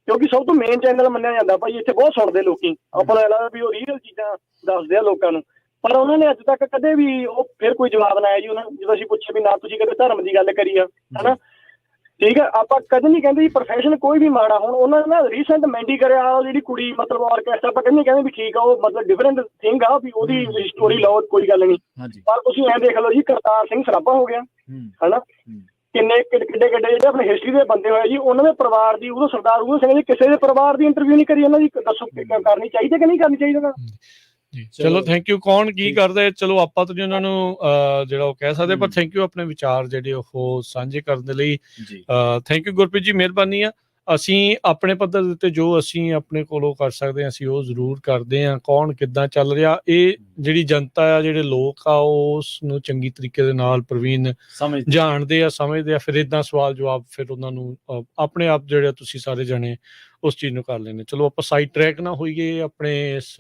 ਕਿਉਂਕਿ ਸਭ ਤੋਂ ਮੇਨ ਚੈਨਲ ਮੰਨਿਆ ਜਾਂਦਾ ਭਾਈ, ਇੱਥੇ ਬਹੁਤ ਸੁਣਦੇ ਲੋਕੀ, ਆਪਾਂ ਨੂੰ ਲੱਗਦਾ ਵੀ ਉਹ ਰੀਅਲ ਚੀਜ਼ਾਂ ਦੱਸਦੇ ਆ ਲੋਕਾਂ ਨੂੰ, ਪਰ ਉਹਨਾਂ ਨੇ ਅੱਜ ਤੱਕ ਕਦੇ ਵੀ ਉਹ ਫਿਰ ਕੋਈ ਜਵਾਬ ਨਾ ਆਇਆ ਜੀ ਉਹਨਾਂ ਨੂੰ, ਜਦੋਂ ਅਸੀਂ ਪੁੱਛੇ ਵੀ ਨਾ ਤੁਸੀਂ ਕਦੇ ਧਰਮ ਦੀ ਗੱਲ ਕਰੀ ਆ, ਹਨਾ। ਠੀਕ ਹੈ, ਆਪਾਂ ਕਦੇ ਨਹੀਂ ਕਹਿੰਦੇ ਜੀ ਪ੍ਰੋਫੈਸ਼ਨ ਕੋਈ ਵੀ ਮਾੜਾ। ਹੁਣ ਉਹਨਾਂ ਨੇ ਨਾ ਰੀਸੈਂਟ ਮੈਂਡੀ ਕਰਿਆ ਜਿਹੜੀ ਕੁੜੀ ਮਤਲਬ ਆਰਕੈਸਟਰਾ, ਆਪਾਂ ਕਹਿੰਦੇ ਵੀ ਠੀਕ ਆ, ਉਹ ਮਤਲਬ ਡਿਫਰੈਂਟ ਥਿੰਗ ਆ ਵੀ ਉਹਦੀ ਸਟੋਰੀ ਲਓ, ਕੋਈ ਗੱਲ ਨਹੀਂ, ਪਰ ਤੁਸੀਂ ਐਂ ਦੇਖ ਲਓ ਜੀ ਕਰਤਾਰ ਸਿੰਘ ਸਰਾਭਾ ਹੋ ਗਿਆ, ਹਨਾ, ਕਿੰਨੇ ਕਿੱਡੇ ਜਿਹੜੇ ਆਪਣੇ ਹਿਸਟਰੀ ਦੇ ਬੰਦੇ ਹੋਏ ਜੀ, ਉਹਨਾਂ ਦੇ ਪਰਿਵਾਰ ਦੀ, ਉਦੋਂ ਸਰਦਾਰ ਊਧਮ ਸਿੰਘ ਜੀ ਕਿਸੇ ਦੇ ਪਰਿਵਾਰ ਦੀ ਇੰਟਰਵਿਊ ਨਹੀਂ ਕਰੀ ਉਹਨਾਂ ਦੀ, ਦੱਸੋ ਕਰਨੀ ਚਾਹੀਦੀ ਕਿ ਨਹੀਂ ਕਰਨੀ ਚਾਹੀਦੀ?
ਚਲੋ ਥੈਂਕ ਯੂ। ਕੌਣ ਕੀ ਕਰਦੇ, ਚਲੋ ਆਪਾਂ ਤਾਂ ਉਹਨਾਂ ਨੂੰ ਜਿਹੜਾ ਉਹ ਕਹਿ ਸਕਦੇ, ਪਰ ਥੈਂਕ ਯੂ ਆਪਣੇ ਵਿਚਾਰ ਜਿਹੜੇ ਉਹ ਸਾਂਝੇ ਕਰਨ ਦੇ ਲਈ। ਥੈਂਕ ਯੂ ਗੁਰਪ੍ਰੀਤ ਜੀ, ਮਿਹਰਬਾਨੀ ਆ। ਅਸੀਂ ਆਪਣੇ ਪੱਧਰ ਦੇ ਉੱਤੇ ਜੋ ਅਸੀਂ ਆਪਣੇ ਕੋਲੋਂ ਕਰ ਸਕਦੇ ਹਾਂ ਅਸੀਂ ਉਹ ਜ਼ਰੂਰ ਕਰਦੇ ਹਾਂ। ਕੌਣ ਕਿੱਦਾਂ ਚੱਲ ਰਿਹਾ, ਇਹ ਜਿਹੜੀ ਜਨਤਾ ਆ, ਜਿਹੜੇ ਲੋਕ ਆ, ਉਸ ਨੂੰ ਚੰਗੀ ਤਰੀਕੇ ਦੇ ਨਾਲ ਪ੍ਰਵੀਨ ਜਾਣਦੇ ਆ, ਸਮਝਦੇ ਆ, ਫਿਰ ਇੱਦਾਂ ਸਵਾਲ ਜਵਾਬ ਫਿਰ ਉਹਨਾਂ ਨੂੰ ਆਪਣੇ ਆਪ ਜਿਹੜੇ ਤੁਸੀਂ ਸਾਰੇ ਜਣੇ ਉਸ ਚੀਜ਼ ਨੂੰ ਕਰ ਲੈਂਦੇ। ਚਲੋ ਆਪਾਂ ਸਾਈਡ ਟਰੈਕ ਨਾ ਹੋਈਏ ਆਪਣੇ ਇਸ